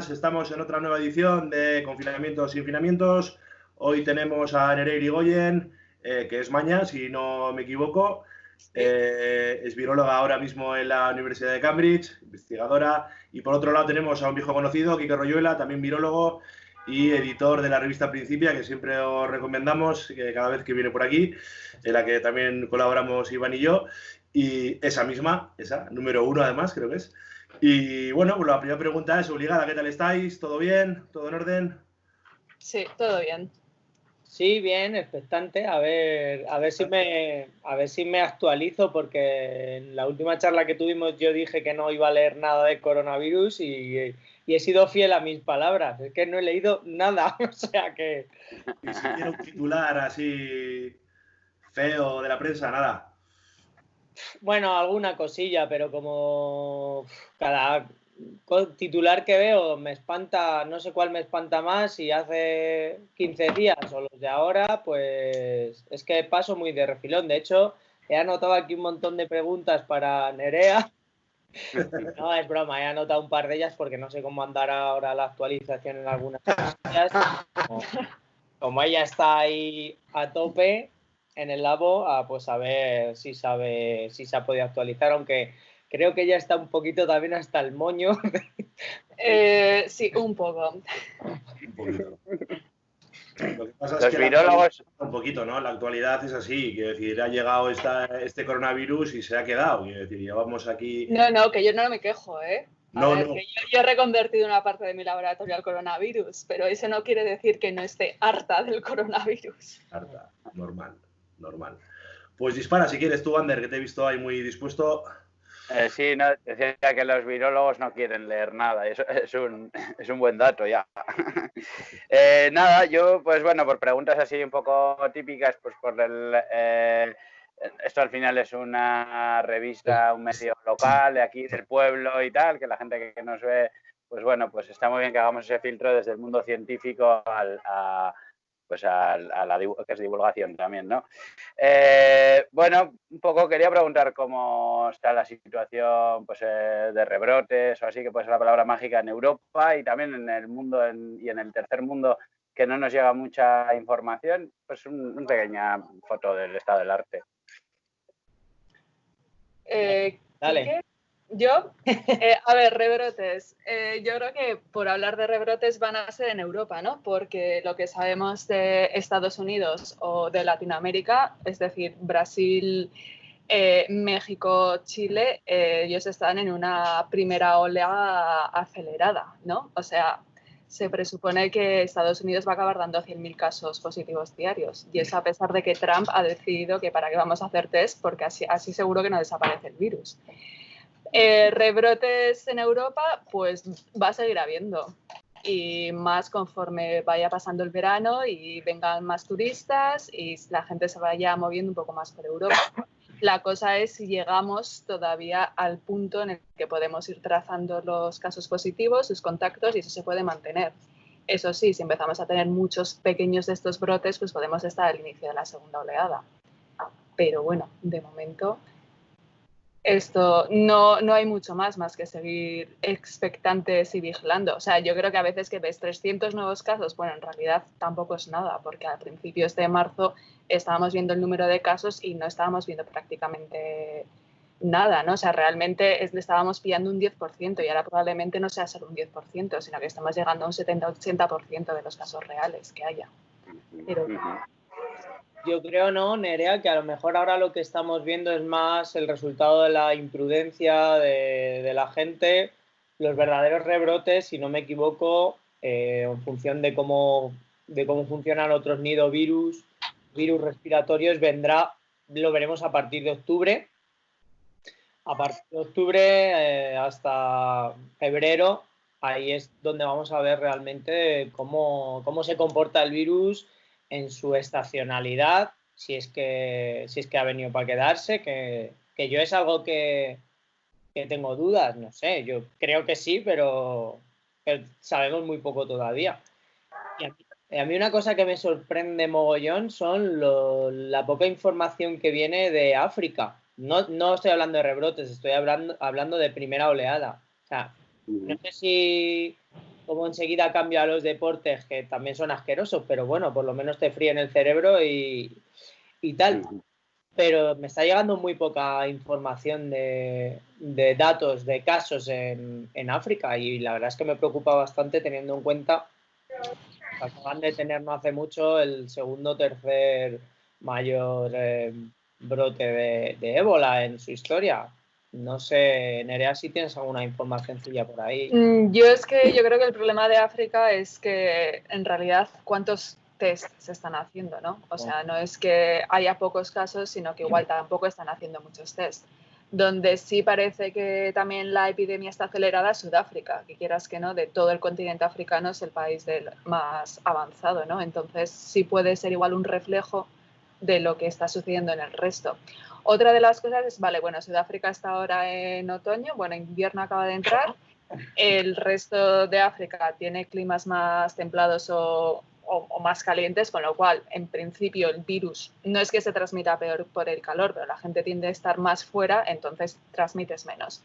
buenas. Estamos en otra nueva edición de Confinamientos sin Finamientos. Hoy tenemos a Nerea Irigoyen, que es maña, si no me equivoco. Es viróloga ahora mismo en la Universidad de Cambridge, investigadora. Y por otro lado tenemos a un viejo conocido, Quique Royuela, también virólogo y editor de la revista Principia, que siempre os recomendamos que cada vez que viene por aquí, en la que también colaboramos Iván y yo. Y esa misma, número 1 además, creo que es. Y bueno, pues la primera pregunta es obligada. ¿Qué tal estáis? ¿Todo bien? ¿Todo en orden? Sí, todo bien. Sí, bien, expectante. A ver si me actualizo, porque en la última charla que tuvimos yo dije que no iba a leer nada de coronavirus y he sido fiel a mis palabras. Es que no he leído nada, o sea que... Ni siquiera un titular así feo de la prensa, nada. Bueno, alguna cosilla, pero como cada titular que veo me espanta, no sé cuál me espanta más, si hace 15 días o los de ahora, pues es que paso muy de refilón. De hecho, he anotado aquí un montón de preguntas para Nerea. No, es broma, he anotado un par de ellas porque no sé cómo andará ahora la actualización en algunas cosillas. Como ella está ahí a tope en el labo, pues a ver si se ha podido actualizar, aunque creo que ya está un poquito también hasta el moño. Sí, un poco. Un poquito. Lo que pasa es Los que virólogos... un poquito, ¿no? La actualidad es así, quiero decir, ha llegado este coronavirus y se ha quedado, quiero decir, llevamos aquí... No, que yo no me quejo, ¿eh? No. Que yo he reconvertido una parte de mi laboratorio al coronavirus, pero eso no quiere decir que no esté harta del coronavirus. Harta, normal. Pues dispara si quieres tú, Ander, que te he visto ahí muy dispuesto. Sí, no, decía que los virólogos no quieren leer nada, eso es un buen dato ya. Nada, yo, pues bueno, por preguntas así un poco típicas, pues por esto al final es una revista, un medio local de aquí, del pueblo y tal, que la gente que nos ve, pues bueno, pues está muy bien que hagamos ese filtro desde el mundo científico a la que es divulgación también, ¿no? Bueno, un poco quería preguntar cómo está la situación pues, de rebrotes o así, que puede ser la palabra mágica, en Europa y también en el mundo y en el tercer mundo, que no nos llega mucha información, pues una pequeña foto del estado del arte. Dale. Yo, a ver, rebrotes. Yo creo que por hablar de rebrotes van a ser en Europa, ¿no? Porque lo que sabemos de Estados Unidos o de Latinoamérica, es decir, Brasil, México, Chile, ellos están en una primera oleada acelerada, ¿no? O sea, se presupone que Estados Unidos va a acabar dando 100.000 casos positivos diarios. Y eso a pesar de que Trump ha decidido que para qué vamos a hacer test, porque así seguro que no desaparece el virus. Rebrotes en Europa, pues va a seguir habiendo. Y más conforme vaya pasando el verano y vengan más turistas y la gente se vaya moviendo un poco más por Europa. La cosa es si llegamos todavía al punto en el que podemos ir trazando los casos positivos, sus contactos, y eso se puede mantener. Eso sí, si empezamos a tener muchos pequeños de estos brotes, pues podemos estar al inicio de la segunda oleada. Pero bueno, de momento... Esto no hay mucho más que seguir expectantes y vigilando. O sea, yo creo que a veces que ves 300 nuevos casos, bueno, en realidad tampoco es nada, porque a principios de marzo estábamos viendo el número de casos y no estábamos viendo prácticamente nada, ¿no? O sea, realmente estábamos pillando un 10% y ahora probablemente no sea solo un 10%, sino que estamos llegando a un 70-80% de los casos reales que haya. Pero... Yo creo, ¿no, Nerea? Que a lo mejor ahora lo que estamos viendo es más el resultado de la imprudencia de la gente. Los verdaderos rebrotes, si no me equivoco, en función de cómo funcionan otros nidovirus, virus respiratorios, lo veremos a partir de octubre. A partir de octubre hasta febrero, ahí es donde vamos a ver realmente cómo se comporta el virus en su estacionalidad, si es que ha venido para quedarse, que yo es algo que tengo dudas, no sé, yo creo que sí, pero sabemos muy poco todavía. Y a mí una cosa que me sorprende mogollón son la poca información que viene de África. No estoy hablando de rebrotes, estoy hablando de primera oleada. O sea, no sé si como enseguida cambio a los deportes, que también son asquerosos, pero bueno, por lo menos te fríen el cerebro y tal. Pero me está llegando muy poca información de datos, de casos en África, y la verdad es que me preocupa bastante teniendo en cuenta que acaban de tener no hace mucho el segundo o tercer mayor brote de ébola en su historia. No sé, Nerea, si tienes alguna información tuya por ahí. Yo creo que el problema de África es que en realidad cuántos test se están haciendo, ¿no? O sea, no es que haya pocos casos, sino que igual tampoco están haciendo muchos test. Donde sí parece que también la epidemia está acelerada es Sudáfrica, que quieras que no, de todo el continente africano es el país más avanzado, ¿no? Entonces sí puede ser igual un reflejo de lo que está sucediendo en el resto. Otra de las cosas es, vale, bueno, Sudáfrica está ahora en otoño, bueno, invierno acaba de entrar, el resto de África tiene climas más templados o más calientes, con lo cual, en principio, el virus no es que se transmita peor por el calor, pero la gente tiende a estar más fuera, entonces transmites menos.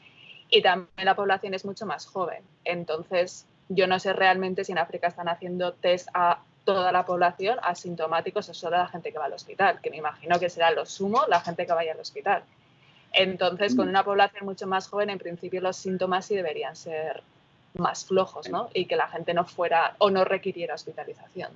Y también la población es mucho más joven, entonces yo no sé realmente si en África están haciendo test a toda la población, asintomáticos o solo a la gente que va al hospital, que me imagino que será lo sumo la gente que vaya al hospital. Entonces, con una población mucho más joven, en principio los síntomas sí deberían ser más flojos, ¿no? Y que la gente no fuera o no requiriera hospitalización.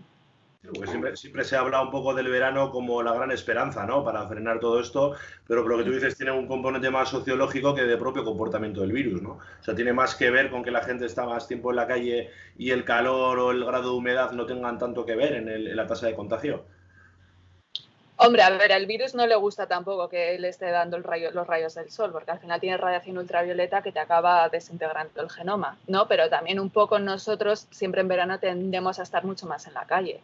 Pues siempre se habla un poco del verano como la gran esperanza, ¿no? Para frenar todo esto, pero lo que tú dices tiene un componente más sociológico que de propio comportamiento del virus, ¿no? O sea, tiene más que ver con que la gente está más tiempo en la calle y el calor o el grado de humedad no tengan tanto que ver en la tasa de contagio. Hombre, a ver, al virus no le gusta tampoco que le esté dando los rayos del sol, porque al final tiene radiación ultravioleta que te acaba desintegrando el genoma, ¿no? Pero también un poco nosotros siempre en verano tendemos a estar mucho más en la calle.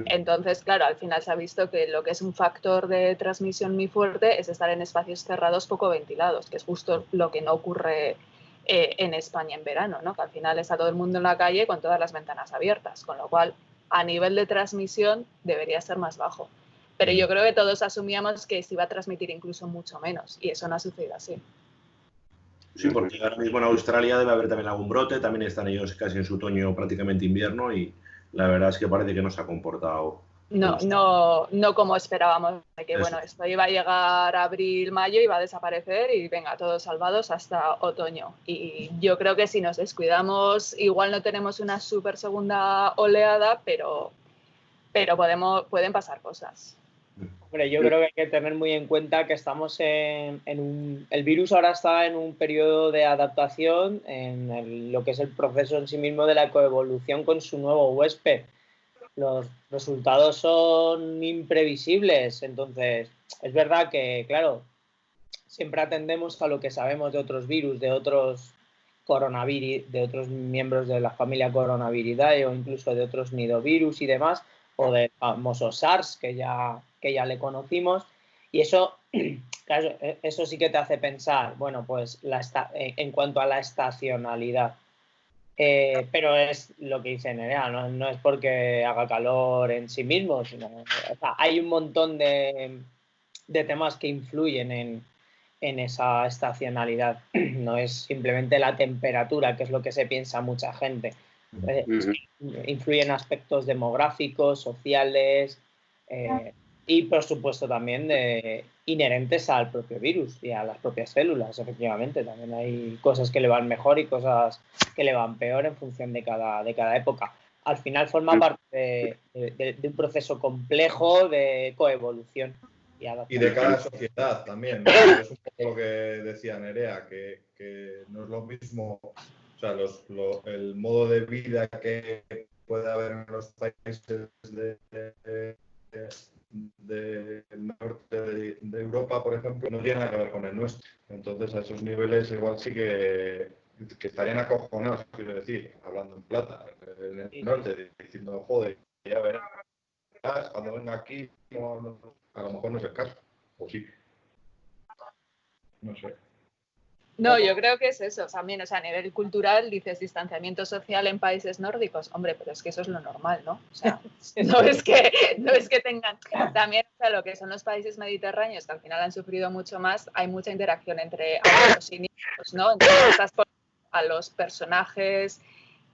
Entonces, claro, al final se ha visto que lo que es un factor de transmisión muy fuerte es estar en espacios cerrados poco ventilados, que es justo lo que no ocurre en España en verano, ¿no? Que al final está todo el mundo en la calle con todas las ventanas abiertas, con lo cual a nivel de transmisión debería ser más bajo. Pero yo creo que todos asumíamos que se iba a transmitir incluso mucho menos, y eso no ha sucedido así. Sí, porque ahora mismo en Australia debe haber también algún brote, también están ellos casi en su otoño, prácticamente invierno, y la verdad es que parece que no se ha comportado. No como esperábamos, de que Eso. bueno, esto iba a llegar a abril, mayo, iba a desaparecer y venga, todos salvados hasta otoño. Y yo creo que si nos descuidamos, igual no tenemos una súper segunda oleada, pero pueden pasar cosas. Hombre, yo creo que hay que tener muy en cuenta que estamos el virus ahora está en un periodo de adaptación en lo que es el proceso en sí mismo de la coevolución con su nuevo huésped. Los resultados son imprevisibles, entonces es verdad que, claro, siempre atendemos a lo que sabemos de otros virus, de otros coronavirus, de otros miembros de la familia Coronaviridae o incluso de otros nidovirus y demás, o del famoso SARS que ya le conocimos, y eso, claro, eso sí que te hace pensar, bueno, pues en cuanto a la estacionalidad. Pero es lo que dice Nerea, no es porque haga calor en sí mismo, sino o sea, hay un montón de temas que influyen en esa estacionalidad. No es simplemente la temperatura, que es lo que se piensa mucha gente. Influyen aspectos demográficos, sociales y, por supuesto, también inherentes al propio virus y a las propias células. Efectivamente, también hay cosas que le van mejor y cosas que le van peor en función de cada época. Al final forma parte de un proceso complejo de coevolución. Y de cada sociedad también, ¿no? Es un poco lo que decía Nerea, que no es lo mismo, o sea, el modo de vida que puede haber en los países del norte de Europa, por ejemplo, no tiene nada que ver con el nuestro. Entonces, a esos niveles igual sí que estarían acojonados, quiero decir, hablando en plata, en el norte, diciendo, joder, ya verás, cuando venga aquí, a lo mejor no es el caso, o sí. No sé. No, yo creo que es eso también, o sea, a nivel cultural dices distanciamiento social en países nórdicos, hombre, pero es que eso es lo normal, ¿no? O sea, no es que tengan, también, o sea, lo que son los países mediterráneos, que al final han sufrido mucho más, hay mucha interacción entre abuelos y niños, ¿no? Entonces estás a los personajes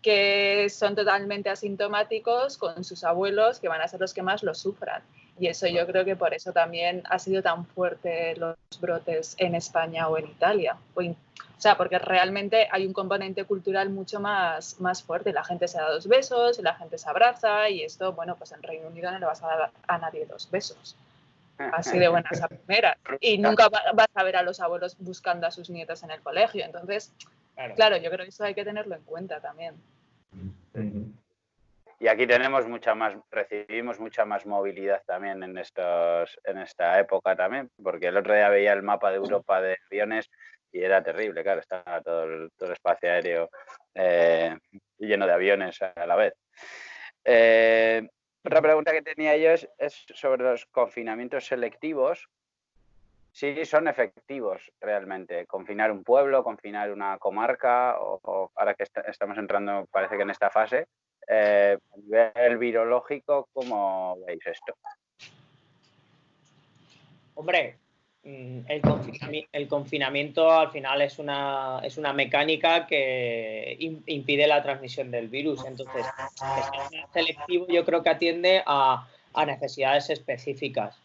que son totalmente asintomáticos con sus abuelos, que van a ser los que más lo sufran. Y eso yo creo que por eso también ha sido tan fuerte los brotes en España o en Italia. O sea, porque realmente hay un componente cultural mucho más fuerte. La gente se da 2 besos, la gente se abraza y esto, bueno, pues en Reino Unido no le vas a dar a nadie 2 besos. Así de buenas a primeras. Y nunca vas a ver a los abuelos buscando a sus nietos en el colegio. Entonces, claro, yo creo que eso hay que tenerlo en cuenta también. Y aquí recibimos mucha más movilidad también en esta época también, porque el otro día veía el mapa de Europa de aviones y era terrible, claro, estaba todo el espacio aéreo lleno de aviones a la vez. Otra pregunta que tenía yo es sobre los confinamientos selectivos. Sí, son efectivos realmente. Confinar un pueblo, confinar una comarca, o ahora que estamos entrando, parece que en esta fase, a nivel virológico, ¿cómo veis esto? Hombre, el confinamiento al final es una mecánica que impide la transmisión del virus. Entonces, que sea selectivo yo creo que atiende a necesidades específicas.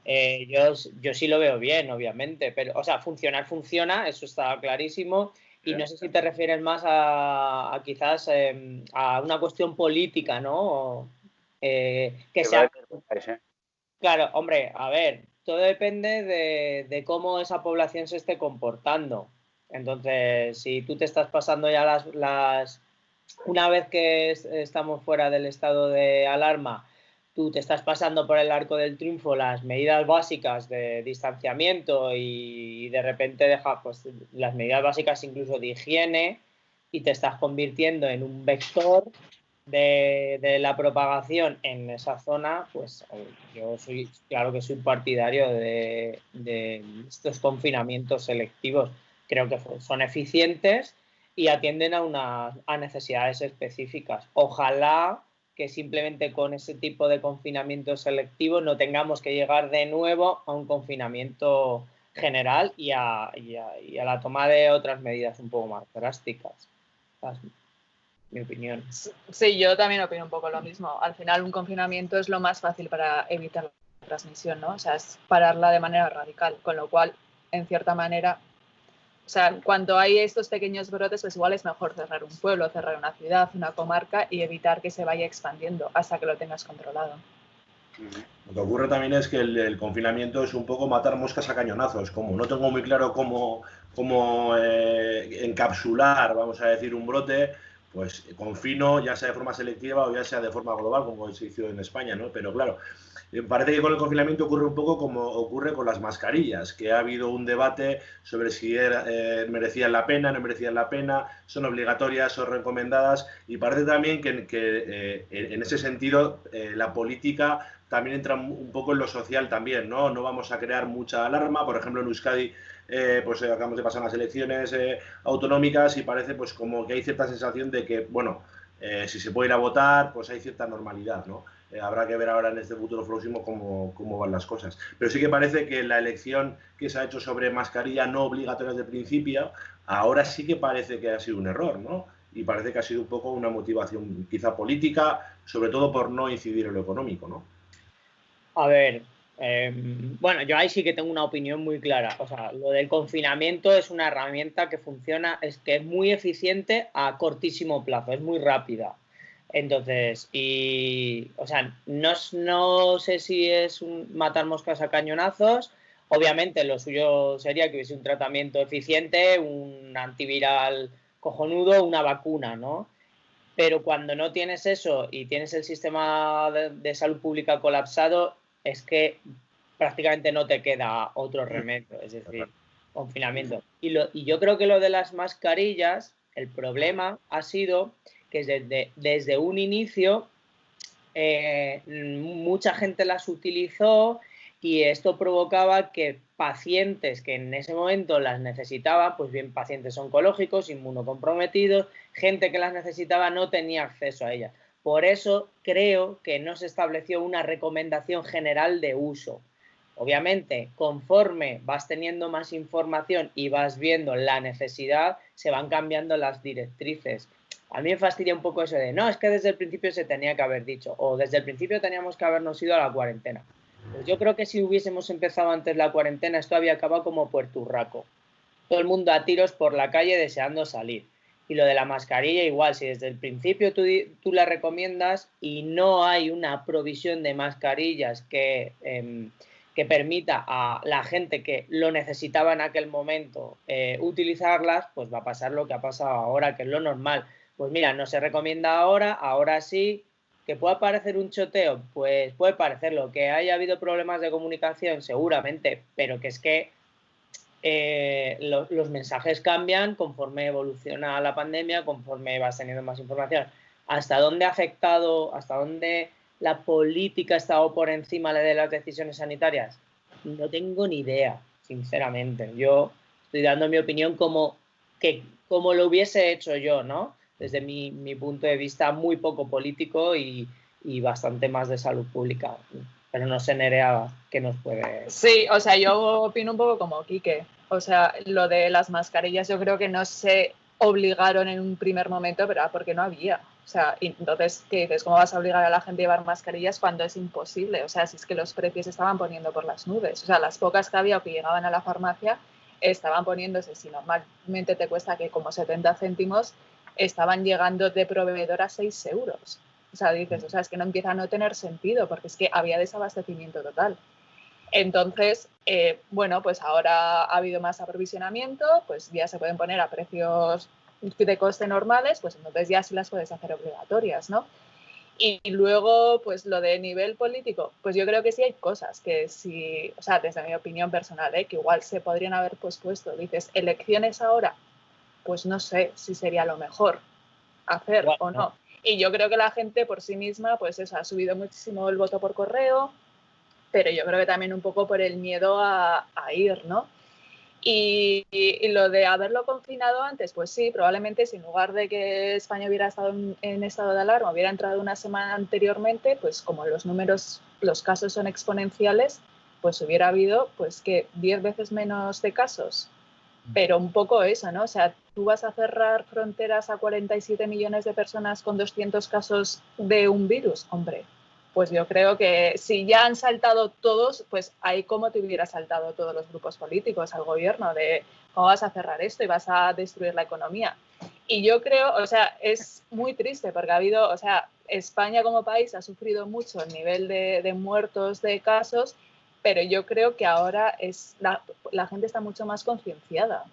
Yo sí lo veo bien, obviamente, pero, o sea, funciona, eso está clarísimo. Y no sé si te refieres más a quizás a una cuestión política, ¿no? Que sea... Claro, hombre, a ver, todo depende de cómo esa población se esté comportando. Entonces, si tú te estás pasando ya una vez que estamos fuera del estado de alarma, tú te estás pasando por el arco del triunfo las medidas básicas de distanciamiento y de repente dejas pues, las medidas básicas incluso de higiene y te estás convirtiendo en un vector de la propagación en esa zona, pues yo claro que soy partidario de estos confinamientos selectivos. Creo que son eficientes y atienden a necesidades específicas. Ojalá que simplemente con ese tipo de confinamiento selectivo no tengamos que llegar de nuevo a un confinamiento general y a la toma de otras medidas un poco más drásticas. Mi opinión. Sí, yo también opino un poco lo mismo. Al final un confinamiento es lo más fácil para evitar la transmisión, ¿no? O sea, es pararla de manera radical, con lo cual, en cierta manera, o sea, cuando hay estos pequeños brotes, pues igual es mejor cerrar un pueblo, cerrar una ciudad, una comarca y evitar que se vaya expandiendo hasta que lo tengas controlado. Lo que ocurre también es que el confinamiento es un poco matar moscas a cañonazos. Como no tengo muy claro cómo encapsular, vamos a decir, un brote, pues confino ya sea de forma selectiva o ya sea de forma global, como se hizo en España, ¿no? Pero claro, parece que con el confinamiento ocurre un poco como ocurre con las mascarillas, que ha habido un debate sobre si merecían la pena, no merecían la pena, son obligatorias, son recomendadas, y parece también que en ese sentido la política también entra un poco en lo social también, ¿no? No vamos a crear mucha alarma. Por ejemplo, en Euskadi pues acabamos de pasar las elecciones autonómicas y parece pues como que hay cierta sensación de que, bueno, si se puede ir a votar, pues hay cierta normalidad, ¿no? Habrá que ver ahora en este futuro próximo cómo van las cosas. Pero sí que parece que la elección que se ha hecho sobre mascarilla no obligatoria desde el principio, ahora sí que parece que ha sido un error, ¿no? Y parece que ha sido un poco una motivación quizá política, sobre todo por no incidir en lo económico, ¿no? A ver, bueno, yo ahí sí que tengo una opinión muy clara. O sea, lo del confinamiento es una herramienta que funciona, que es muy eficiente a cortísimo plazo, es muy rápida. Entonces, o sea, no sé si es matar moscas a cañonazos. Obviamente, lo suyo sería que hubiese un tratamiento eficiente, un antiviral cojonudo, una vacuna, ¿no? Pero cuando no tienes eso y tienes el sistema de salud pública colapsado, es que prácticamente no te queda otro remedio, es decir, confinamiento. Y yo creo que lo de las mascarillas, el problema ha sido que desde un inicio mucha gente las utilizó y esto provocaba que pacientes que en ese momento las necesitaban, pues bien pacientes oncológicos, inmunocomprometidos, gente que las necesitaba no tenía acceso a ellas. Por eso creo que no se estableció una recomendación general de uso. Obviamente, conforme vas teniendo más información y vas viendo la necesidad, se van cambiando las directrices. A mí me fastidia un poco eso de, no, es que desde el principio se tenía que haber dicho, o desde el principio teníamos que habernos ido a la cuarentena. Pues yo creo que si hubiésemos empezado antes la cuarentena, esto había acabado como Puerto Urraco. Todo el mundo a tiros por la calle deseando salir. Y lo de la mascarilla igual, si desde el principio tú la recomiendas y no hay una provisión de mascarillas que permita a la gente que lo necesitaba en aquel momento utilizarlas, pues va a pasar lo que ha pasado ahora, que es lo normal. Pues mira, no se recomienda ahora sí. ¿Que pueda parecer un choteo? Pues puede parecerlo. ¿Que haya habido problemas de comunicación? Seguramente, pero que es que los mensajes cambian conforme evoluciona la pandemia, conforme vas teniendo más información. ¿Hasta dónde ha afectado, hasta dónde la política ha estado por encima de las decisiones sanitarias? No tengo ni idea, sinceramente. Yo estoy dando mi opinión como lo hubiese hecho yo, ¿no? Desde mi punto de vista muy poco político y bastante más de salud pública. Pero no sé, Nerea, ¿qué nos puede...? Sí, o sea, yo opino un poco como Quique. O sea, lo de las mascarillas yo creo que no se obligaron en un primer momento, pero porque no había. O sea, y entonces, ¿qué dices? ¿Cómo vas a obligar a la gente a llevar mascarillas cuando es imposible? O sea, si es que los precios se estaban poniendo por las nubes. O sea, las pocas que había o que llegaban a la farmacia estaban poniéndose, si normalmente te cuesta que como 70 céntimos, estaban llegando de proveedor a 6 euros. O sea, dices, o sea, es que no empieza a no tener sentido porque es que había desabastecimiento total. Entonces, bueno, pues ahora ha habido más aprovisionamiento, pues ya se pueden poner a precios de coste normales, pues entonces ya sí las puedes hacer obligatorias, ¿no? Y luego, pues lo de nivel político, pues yo creo que sí hay cosas que sí, o sea, desde mi opinión personal, que igual se podrían haber pospuesto. Dices, elecciones ahora, pues no sé si sería lo mejor hacer o no. Y yo creo que la gente por sí misma, pues eso, ha subido muchísimo el voto por correo, pero yo creo que también un poco por el miedo a ir, ¿no? Y lo de haberlo confinado antes, pues sí, probablemente si en lugar de que España hubiera estado en estado de alarma, hubiera entrado una semana anteriormente, pues como los números, los casos son exponenciales, pues hubiera habido, pues que 10 veces menos de casos. Pero un poco eso, ¿no? O sea, tú vas a cerrar fronteras a 47 millones de personas con 200 casos de un virus, hombre. Pues yo creo que si ya han saltado todos, pues ahí como te hubiera saltado todos los grupos políticos al gobierno de cómo vas a cerrar esto y vas a destruir la economía. Y yo creo, o sea, es muy triste porque ha habido, o sea, España como país ha sufrido mucho el nivel de muertos, de casos, pero yo creo que ahora la gente está mucho más concienciada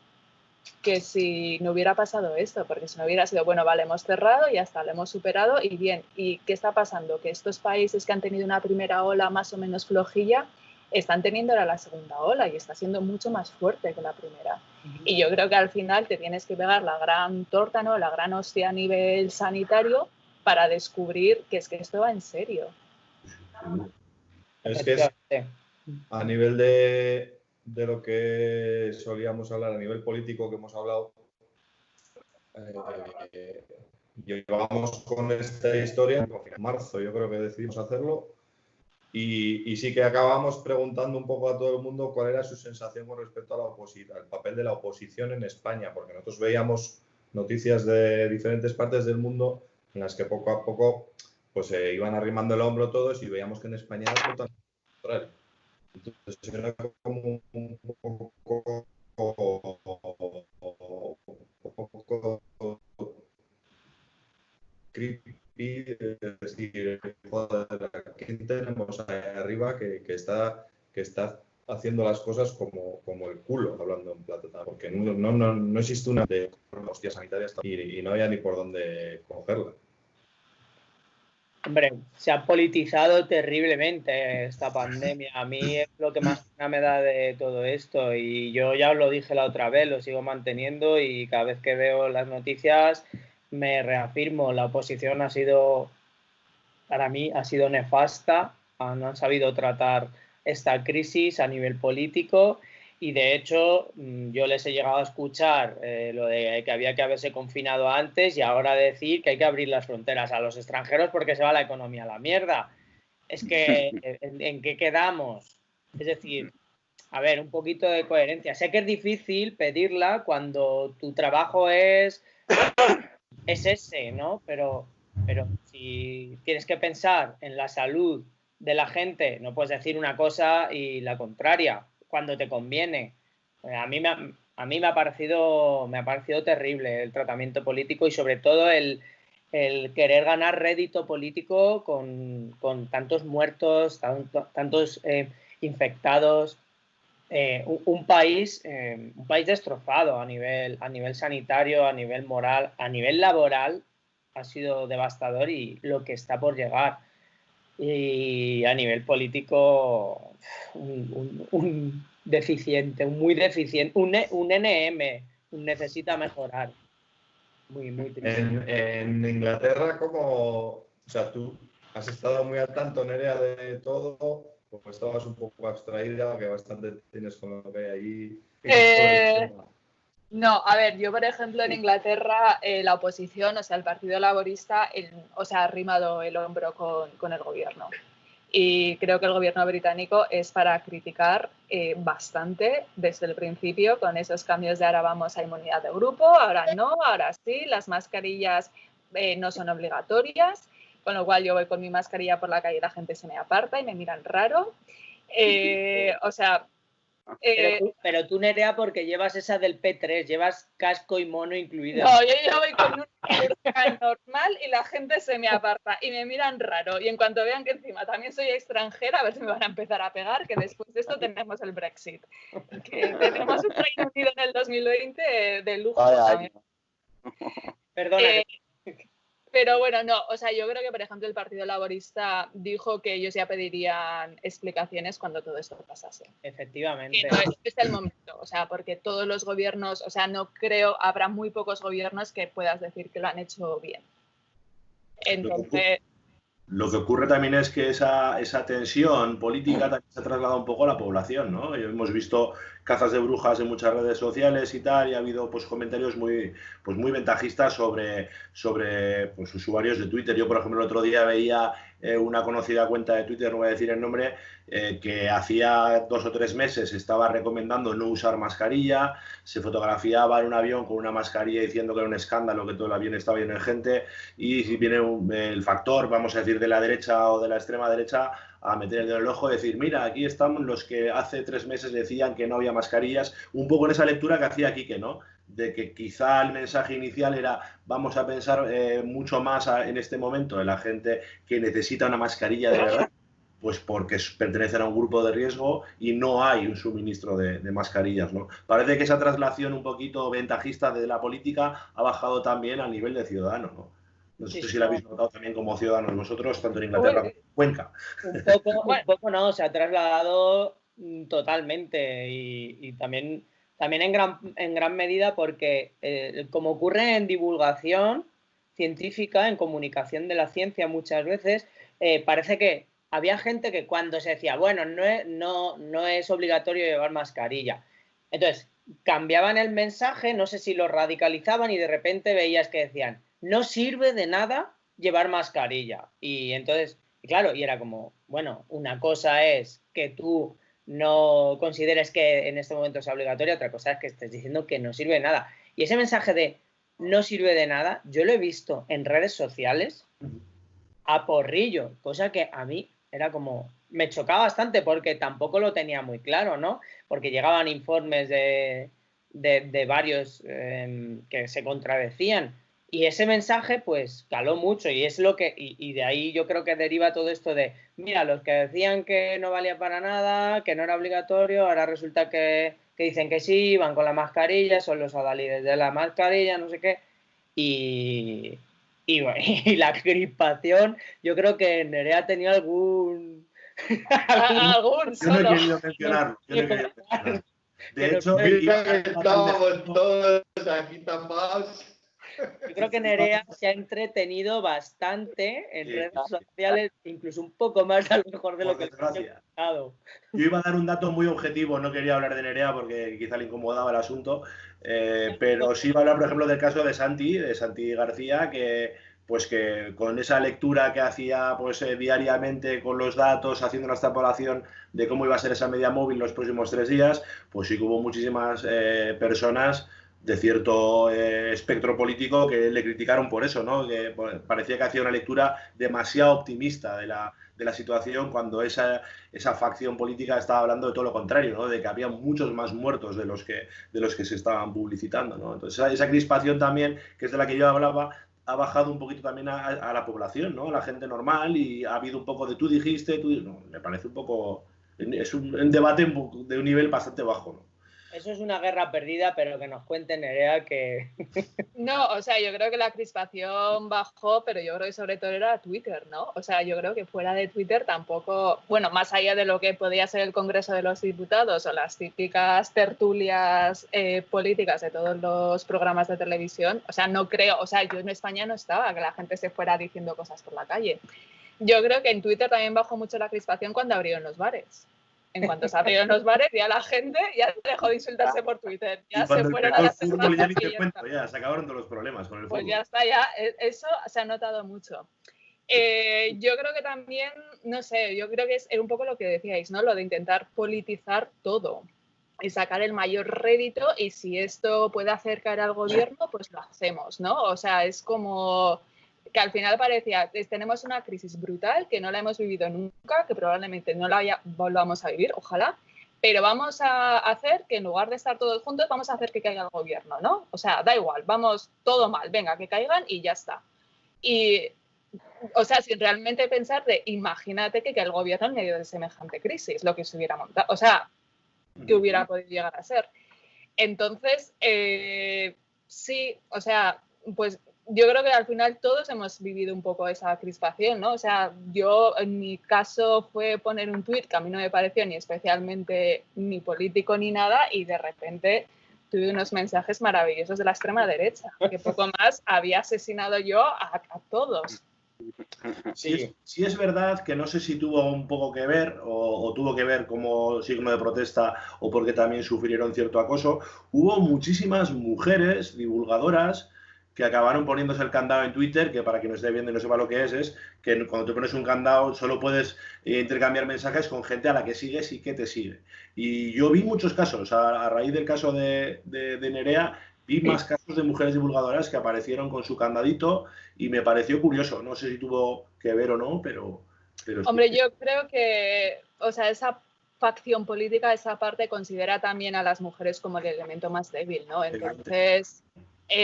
que si no hubiera pasado esto, porque si no hubiera sido, bueno, vale, hemos cerrado, ya está, lo hemos superado y bien. ¿Y qué está pasando? Que estos países que han tenido una primera ola más o menos flojilla, están teniendo ahora la segunda ola y está siendo mucho más fuerte que la primera. Y yo creo que al final te tienes que pegar la gran torta, ¿no? La gran hostia a nivel sanitario para descubrir que es que esto va en serio. Es que a nivel de lo que solíamos hablar, a nivel político que hemos hablado, llevamos con esta historia en marzo, yo creo que decidimos hacerlo, y sí que acabamos preguntando un poco a todo el mundo cuál era su sensación con respecto a al papel de la oposición en España, porque nosotros veíamos noticias de diferentes partes del mundo en las que poco a poco pues iban arrimando el hombro todos y veíamos que en España era totalmente contrario. Entonces era como un poco creepy, es decir, joder, aquí tenemos ahí arriba que está haciendo las cosas como el culo, hablando en plata, porque no existe una de hostias sanitarias y no había ni por dónde cogerla. Hombre, se ha politizado terriblemente esta pandemia. A mí es lo que más pena me da de todo esto y yo ya os lo dije la otra vez, lo sigo manteniendo y cada vez que veo las noticias me reafirmo. La oposición ha sido, para mí, ha sido nefasta. No han sabido tratar esta crisis a nivel político y de hecho yo les he llegado a escuchar lo de que había que haberse confinado antes y ahora decir que hay que abrir las fronteras a los extranjeros porque se va la economía a la mierda. Es que, ¿en qué quedamos? Es decir, a ver, un poquito de coherencia. Sé que es difícil pedirla cuando tu trabajo es es ese, ¿no? Pero si tienes que pensar en la salud de la gente, no puedes decir una cosa y la contraria cuando te conviene. A mí me ha parecido terrible el tratamiento político y sobre todo el querer ganar rédito político con tantos muertos, tantos infectados. Un país destrozado a nivel sanitario, a nivel moral, a nivel laboral ha sido devastador y lo que está por llegar. Y a nivel político, un deficiente, muy deficiente, un NM, necesita mejorar. Muy triste. En Inglaterra, o sea, tú has estado muy al tanto, Nerea, de todo, o estabas un poco abstraída, que bastante tienes con lo que hay ahí. No, a ver, yo por ejemplo en Inglaterra la oposición, o sea, el Partido Laborista, ha arrimado el hombro con el gobierno. Y creo que el gobierno británico es para criticar bastante desde el principio con esos cambios de ahora vamos a inmunidad de grupo, ahora no, ahora sí, las mascarillas no son obligatorias, con lo cual yo voy con mi mascarilla por la calle y la gente se me aparta y me miran raro. Pero tú, Nerea, porque llevas esa del P3, llevas casco y mono incluido. No, yo voy con una normal y la gente se me aparta y me miran raro. Y en cuanto vean que encima también soy extranjera, a ver si me van a empezar a pegar, que después de esto tenemos el Brexit. Que tenemos un Reino Unido en el 2020 de lujo también. Perdona. Pero bueno, no, o sea, yo creo que, por ejemplo, el Partido Laborista dijo que ellos ya pedirían explicaciones cuando todo esto pasase. Efectivamente. Que no es el momento, o sea, porque todos los gobiernos, o sea, no creo, habrá muy pocos gobiernos que puedas decir que lo han hecho bien. Entonces... Lo que ocurre también es que esa tensión política también se ha trasladado un poco a la población, ¿no? Hemos visto cazas de brujas en muchas redes sociales y tal, y ha habido pues comentarios muy ventajistas sobre pues, usuarios de Twitter. Yo, por ejemplo, el otro día veía una conocida cuenta de Twitter, no voy a decir el nombre, que hacía 2 o 3 meses estaba recomendando no usar mascarilla, se fotografiaba en un avión con una mascarilla diciendo que era un escándalo, que todo el avión estaba lleno de gente, y si viene el factor, vamos a decir, de la derecha o de la extrema derecha, a meter el dedo en el ojo y decir, mira, aquí estamos los que hace 3 meses decían que no había mascarillas, un poco en esa lectura que hacía Quique, ¿no? De que quizá el mensaje inicial era vamos a pensar mucho más en este momento en la gente que necesita una mascarilla de verdad, pues porque pertenecen a un grupo de riesgo y no hay un suministro de mascarillas, ¿no? Parece que esa traslación un poquito ventajista de la política ha bajado también al nivel de ciudadano, ¿no? No sé si la habéis notado también como ciudadanos vosotros, tanto en Inglaterra como en Cuenca. Un poco no, se ha trasladado totalmente y también en gran medida porque, como ocurre en divulgación científica, en comunicación de la ciencia muchas veces, parece que había gente que cuando se decía, bueno, no es obligatorio llevar mascarilla. Entonces, cambiaban el mensaje, no sé si lo radicalizaban y de repente veías que decían, no sirve de nada llevar mascarilla. Y entonces, claro, y era como, bueno, una cosa es que tú no consideres que en este momento sea obligatoria, otra cosa es que estés diciendo que no sirve de nada. Y ese mensaje de no sirve de nada, yo lo he visto en redes sociales a porrillo, cosa que a mí era como, me chocaba bastante porque tampoco lo tenía muy claro, ¿no? Porque llegaban informes de varios que se contradecían. Y ese mensaje, pues, caló mucho y es lo que, y de ahí yo creo que deriva todo esto de, mira, los que decían que no valía para nada, que no era obligatorio, ahora resulta que dicen que sí, van con la mascarilla, son los adalides de la mascarilla, no sé qué, y la crispación, yo creo que Nerea tenía algún Yo no he querido mencionarlo. De hecho, estábamos todos aquí tapados. Yo creo que Nerea se ha entretenido bastante en redes sociales, incluso un poco más a lo mejor de lo que he pensado. Yo iba a dar un dato muy objetivo, no quería hablar de Nerea porque quizá le incomodaba el asunto, pero sí iba a hablar, por ejemplo, del caso de Santi García, que con esa lectura que hacía pues diariamente con los datos, haciendo una extrapolación de cómo iba a ser esa media móvil los próximos 3 días, pues sí que hubo muchísimas personas cierto espectro político que le criticaron por eso, ¿no? Que parecía que hacía una lectura demasiado optimista de la situación cuando esa facción política estaba hablando de todo lo contrario, ¿no? De que había muchos más muertos de los que se estaban publicitando, ¿no? Entonces esa crispación también, que es de la que yo hablaba, ha bajado un poquito también a la población, ¿no? A la gente normal, y ha habido un poco de tú dijiste, no, me parece un poco... Es un debate de un nivel bastante bajo, ¿no? Eso es una guerra perdida, pero que nos cuente Nerea que... No, o sea, yo creo que la crispación bajó, pero yo creo que sobre todo era Twitter, ¿no? O sea, yo creo que fuera de Twitter tampoco, bueno, más allá de lo que podía ser el Congreso de los Diputados o las típicas tertulias políticas de todos los programas de televisión, o sea, no creo, o sea, yo en España no estaba que la gente se fuera diciendo cosas por la calle. Yo creo que en Twitter también bajó mucho la crispación cuando abrieron los bares. En cuanto se abrieron los bares, ya la gente ya dejó de insultarse por Twitter. Ya se fueron a las fútbol, ya ni te cuento, ya se acabaron todos los problemas con el fútbol. Pues ya está, ya eso se ha notado mucho. Yo creo que también, no sé, yo creo que es un poco lo que decíais, ¿no? Lo de intentar politizar todo y sacar el mayor rédito, y si esto puede acercar al gobierno, pues lo hacemos, ¿no? O sea, es como... que al final parecía, tenemos una crisis brutal que no la hemos vivido nunca, que probablemente no la volvamos a vivir, ojalá, pero vamos a hacer que en lugar de estar todos juntos, vamos a hacer que caiga el gobierno, ¿no? O sea, da igual, vamos todo mal, venga, que caigan y ya está. Y, o sea, sin realmente pensar de, imagínate que el gobierno en medio de semejante crisis, lo que se hubiera montado, o sea, que hubiera podido llegar a ser. Entonces, sí, o sea, pues yo creo que al final todos hemos vivido un poco esa crispación, ¿no? O sea, yo en mi caso fue poner un tuit que a mí no me pareció ni especialmente ni político ni nada, y de repente tuve unos mensajes maravillosos de la extrema derecha, que poco más había asesinado yo a todos. Sí es verdad que no sé si tuvo un poco que ver o tuvo que ver como signo de protesta o porque también sufrieron cierto acoso. Hubo muchísimas mujeres divulgadoras que acabaron poniéndose el candado en Twitter, que para quien no esté viendo y no sepa lo que es que cuando te pones un candado solo puedes intercambiar mensajes con gente a la que sigues y que te sigue. Y yo vi muchos casos, a raíz del caso de Nerea, vi más casos de mujeres divulgadoras que aparecieron con su candadito y me pareció curioso. No sé si tuvo que ver o no, pero Hombre, yo creo que, o sea, esa facción política, esa parte considera también a las mujeres como el elemento más débil, ¿no? Entonces,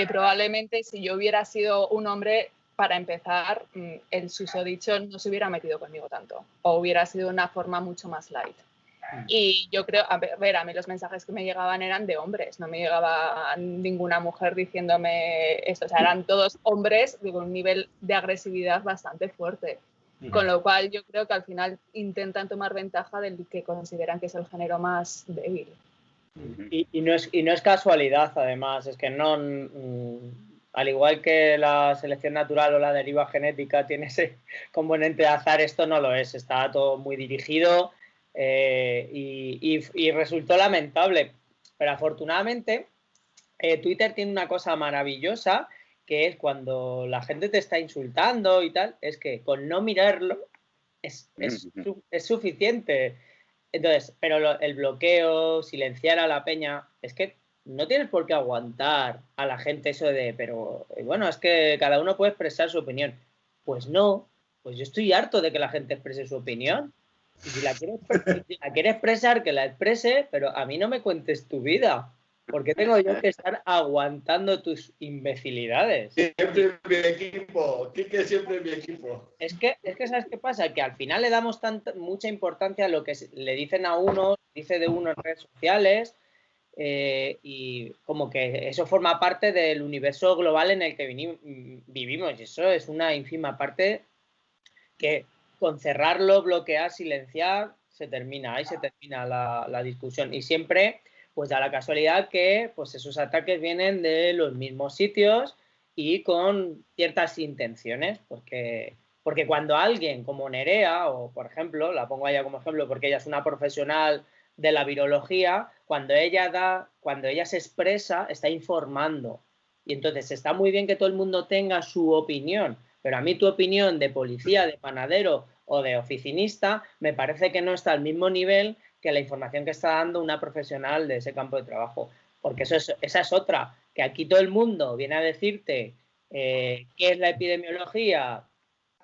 probablemente si yo hubiera sido un hombre, para empezar, el susodicho no se hubiera metido conmigo tanto, o hubiera sido una forma mucho más light. Y yo creo, a ver, a mí los mensajes que me llegaban eran de hombres, no me llegaba ninguna mujer diciéndome esto, o sea, eran todos hombres de un nivel de agresividad bastante fuerte. Con lo cual yo creo que al final intentan tomar ventaja del que consideran que es el género más débil. Y no es casualidad, además, es que no, al igual que la selección natural o la deriva genética tiene ese componente de azar, esto no lo es, está todo muy dirigido y resultó lamentable, pero afortunadamente Twitter tiene una cosa maravillosa, que es cuando la gente te está insultando y tal, es que con no mirarlo es suficiente. Entonces, pero el bloqueo, silenciar a la peña, es que no tienes por qué aguantar a la gente eso de, pero bueno, es que cada uno puede expresar su opinión. Pues no, pues yo estoy harto de que la gente exprese su opinión. Y si la quiere expresar, que la exprese, pero a mí no me cuentes tu vida. ¿Por qué tengo yo que estar aguantando tus imbecilidades? Siempre mi equipo, Quique siempre mi equipo. Es que ¿sabes qué pasa? Que al final le damos mucha importancia a lo que le dicen a uno, dice de uno en redes sociales, y como que eso forma parte del universo global en el que vivimos, y eso es una ínfima parte que con cerrarlo, bloquear, silenciar, se termina, ahí se termina la discusión. Y siempre pues da la casualidad que pues esos ataques vienen de los mismos sitios y con ciertas intenciones, porque cuando alguien como Nerea, o por ejemplo, la pongo a ella como ejemplo porque ella es una profesional de la virología, cuando ella se expresa, está informando. Y entonces está muy bien que todo el mundo tenga su opinión, pero a mí tu opinión de policía, de panadero o de oficinista me parece que no está al mismo nivel que la información que está dando una profesional de ese campo de trabajo, porque esa es otra. que aquí todo el mundo viene a decirte qué es la epidemiología,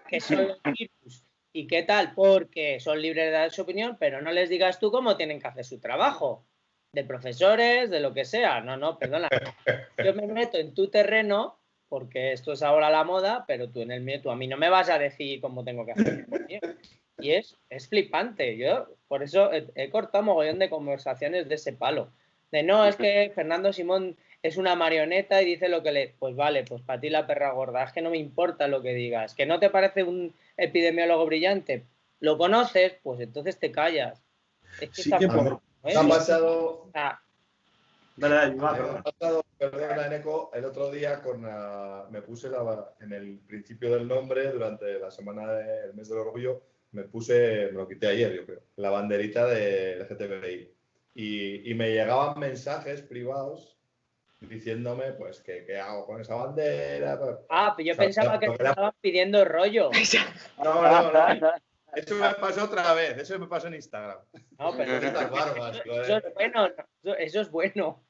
qué son los virus y qué tal, porque son libres de dar su opinión, pero no les digas tú cómo tienen que hacer su trabajo, de profesores, de lo que sea. No, perdona. Yo me meto en tu terreno, porque esto es ahora la moda, pero tú en el mío, tú a mí no me vas a decir cómo tengo que hacer. Y es flipante. Yo por eso he cortado mogollón de conversaciones de ese palo. De no, es que Fernando Simón es una marioneta y dice lo que le... Pues vale, pues para ti la perra gorda, es que no me importa lo que digas. ¿Que no te parece un epidemiólogo brillante? ¿Lo conoces? Pues entonces te callas. Es que Sí que por... Me ha pasado... Perdona, Eneco, el otro día me puse en el principio del nombre, durante la semana del mes del orgullo, me lo quité ayer, yo creo, la banderita de LGTBI. Y me llegaban mensajes privados diciéndome, pues, ¿qué hago con esa bandera? Pues yo pensaba que te estaban pidiendo rollo. No. Eso me pasó otra vez, eso me pasó en Instagram. No, pero eso es bueno, eso es bueno.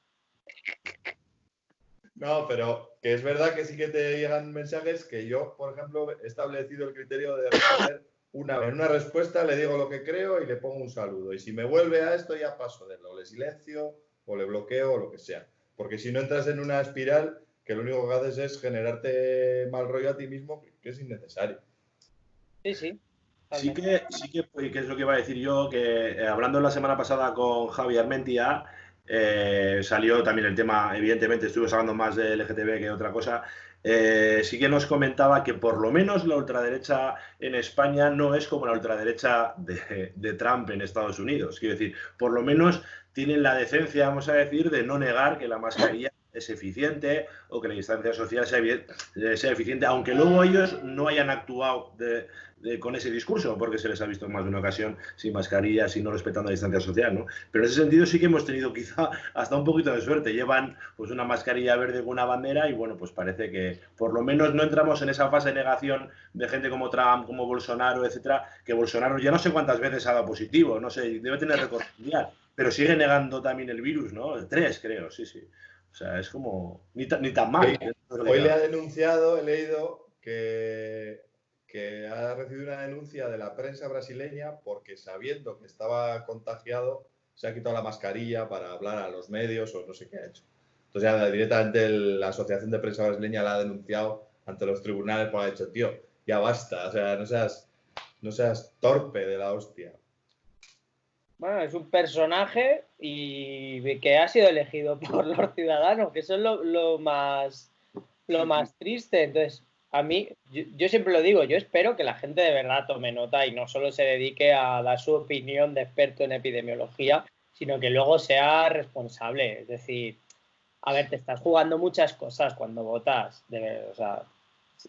No, pero que es verdad que sí que te llegan mensajes que yo, por ejemplo, he establecido el criterio de responder en una respuesta, le digo lo que creo y le pongo un saludo. Y si me vuelve a esto, ya paso de él. O le silencio, o le bloqueo, o lo que sea. Porque si no entras en una espiral que lo único que haces es generarte mal rollo a ti mismo, que es innecesario. Sí. Sí que es lo que iba a decir yo, que hablando la semana pasada con Javi Armentia, salió también el tema, evidentemente estuvimos hablando más de LGTB que de otra cosa, sí que nos comentaba que por lo menos la ultraderecha en España no es como la ultraderecha de Trump en Estados Unidos. Quiero decir, por lo menos tienen la decencia, vamos a decir, de no negar que la mascarilla es eficiente o que la distancia social sea eficiente, aunque luego ellos no hayan actuado con ese discurso, porque se les ha visto en más de una ocasión sin mascarillas y no respetando la distancia social, ¿no? Pero en ese sentido sí que hemos tenido quizá hasta un poquito de suerte. Llevan pues una mascarilla verde con una bandera y bueno, pues parece que por lo menos no entramos en esa fase de negación de gente como Trump, como Bolsonaro, etcétera, que Bolsonaro ya no sé cuántas veces ha dado positivo, no sé, debe tener récord mundial, pero sigue negando también el virus, ¿no? 3, creo, sí. O sea, es como ni tan mal. Hoy le ha denunciado, he leído que ha recibido una denuncia de la prensa brasileña porque sabiendo que estaba contagiado se ha quitado la mascarilla para hablar a los medios o no sé qué ha hecho. Entonces ya directamente la Asociación de Prensa Brasileña la ha denunciado ante los tribunales porque ha dicho, tío, ya basta, o sea, no seas torpe de la hostia. Bueno, es un personaje y que ha sido elegido por los ciudadanos, que eso es lo más triste. Entonces, a mí, yo siempre lo digo, yo espero que la gente de verdad tome nota y no solo se dedique a dar su opinión de experto en epidemiología, sino que luego sea responsable. Es decir, a ver, te estás jugando muchas cosas cuando votas. O sea,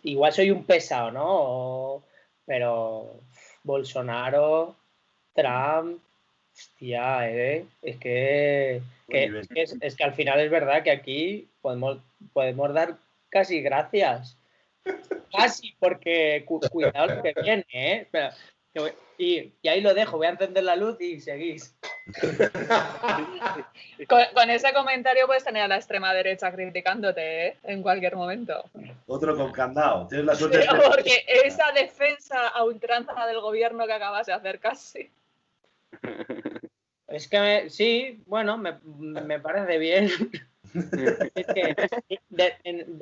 igual soy un pesado, ¿no? Pero Bolsonaro, Trump... Hostia, es que al final es verdad que aquí podemos dar casi gracias. Casi, porque cuidado lo que viene, ¿eh? Espera, y ahí lo dejo, voy a encender la luz y seguís. Con ese comentario puedes tener a la extrema derecha criticándote, ¿eh? En cualquier momento. Otro con candado. Tienes la suerte. Pero porque esa defensa a ultranza del gobierno que acabas de hacer casi. Es que sí, bueno, me parece bien. Es que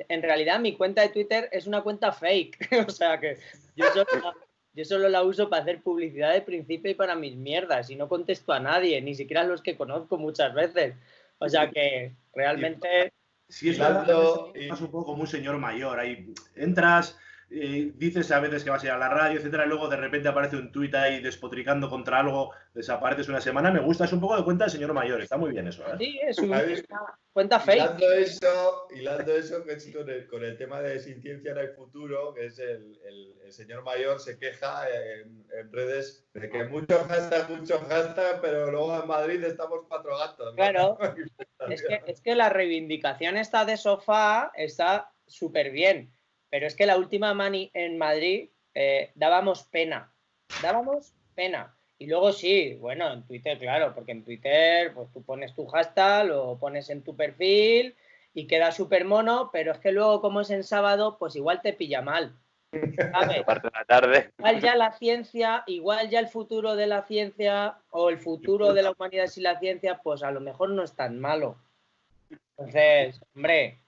en realidad mi cuenta de Twitter es una cuenta fake. O sea que yo solo la uso para hacer publicidad de principio y para mis mierdas. Y no contesto a nadie, ni siquiera a los que conozco muchas veces. O sea que realmente... Sí, es un poco como un señor mayor. Ahí entras, dices a veces que vas a ir a la radio, etcétera, y luego de repente aparece un tuit ahí despotricando contra algo, desapareces una semana. Me gusta, es un poco de cuenta de señor mayor. Está muy bien eso, ¿eh? Sí, es una cuenta fake. Hilando eso que es con el tema de sin ciencia no hay futuro, que es el señor mayor se queja en redes de que mucho hashtag, pero luego en Madrid estamos 4 gatos. Claro, es que la reivindicación esta de sofá está súper bien, pero es que la última mani en Madrid dábamos pena. Y luego sí, bueno, en Twitter, claro, porque en Twitter pues tú pones tu hashtag, lo pones en tu perfil y queda súper mono, pero es que luego como es en sábado, pues igual te pilla mal. ¿Sabes? Parte de la tarde. Igual ya la ciencia, igual ya el futuro de la ciencia o el futuro de la humanidad sin la ciencia, pues a lo mejor no es tan malo. Entonces, hombre,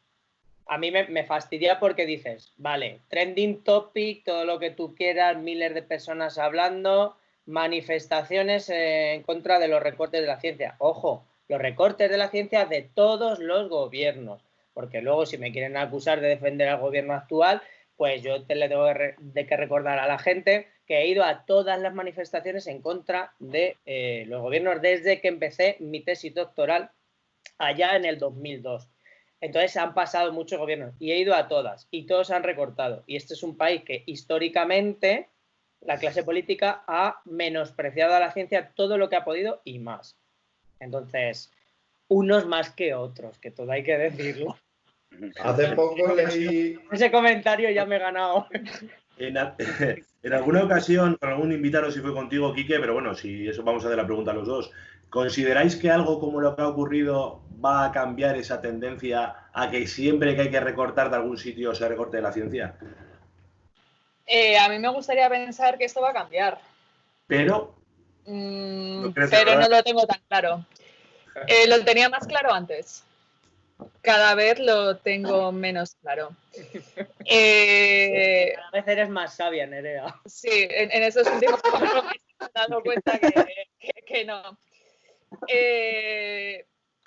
a mí me fastidia porque dices, vale, trending topic, todo lo que tú quieras, miles de personas hablando, manifestaciones en contra de los recortes de la ciencia. Ojo, los recortes de la ciencia de todos los gobiernos, porque luego si me quieren acusar de defender al gobierno actual, pues yo le tengo que recordar a la gente que he ido a todas las manifestaciones en contra de los gobiernos desde que empecé mi tesis doctoral allá en el 2002. Entonces han pasado muchos gobiernos y he ido a todas y todos han recortado. Y este es un país que históricamente la clase política ha menospreciado a la ciencia todo lo que ha podido y más. Entonces, unos más que otros, que todo hay que decirlo. Hace poco leí... Ese comentario ya me he ganado. En alguna ocasión, con algún invitado, si fue contigo, Quique, pero bueno, si eso vamos a hacer la pregunta a los dos. ¿Consideráis que algo como lo que ha ocurrido va a cambiar esa tendencia a que siempre que hay que recortar de algún sitio se recorte de la ciencia? A mí me gustaría pensar que esto va a cambiar. Pero... pero no lo tengo tan claro. Lo tenía más claro antes. Cada vez lo tengo menos claro. Cada vez eres más sabia, Nerea. Sí, en esos últimos 4 meses me he dado cuenta que no.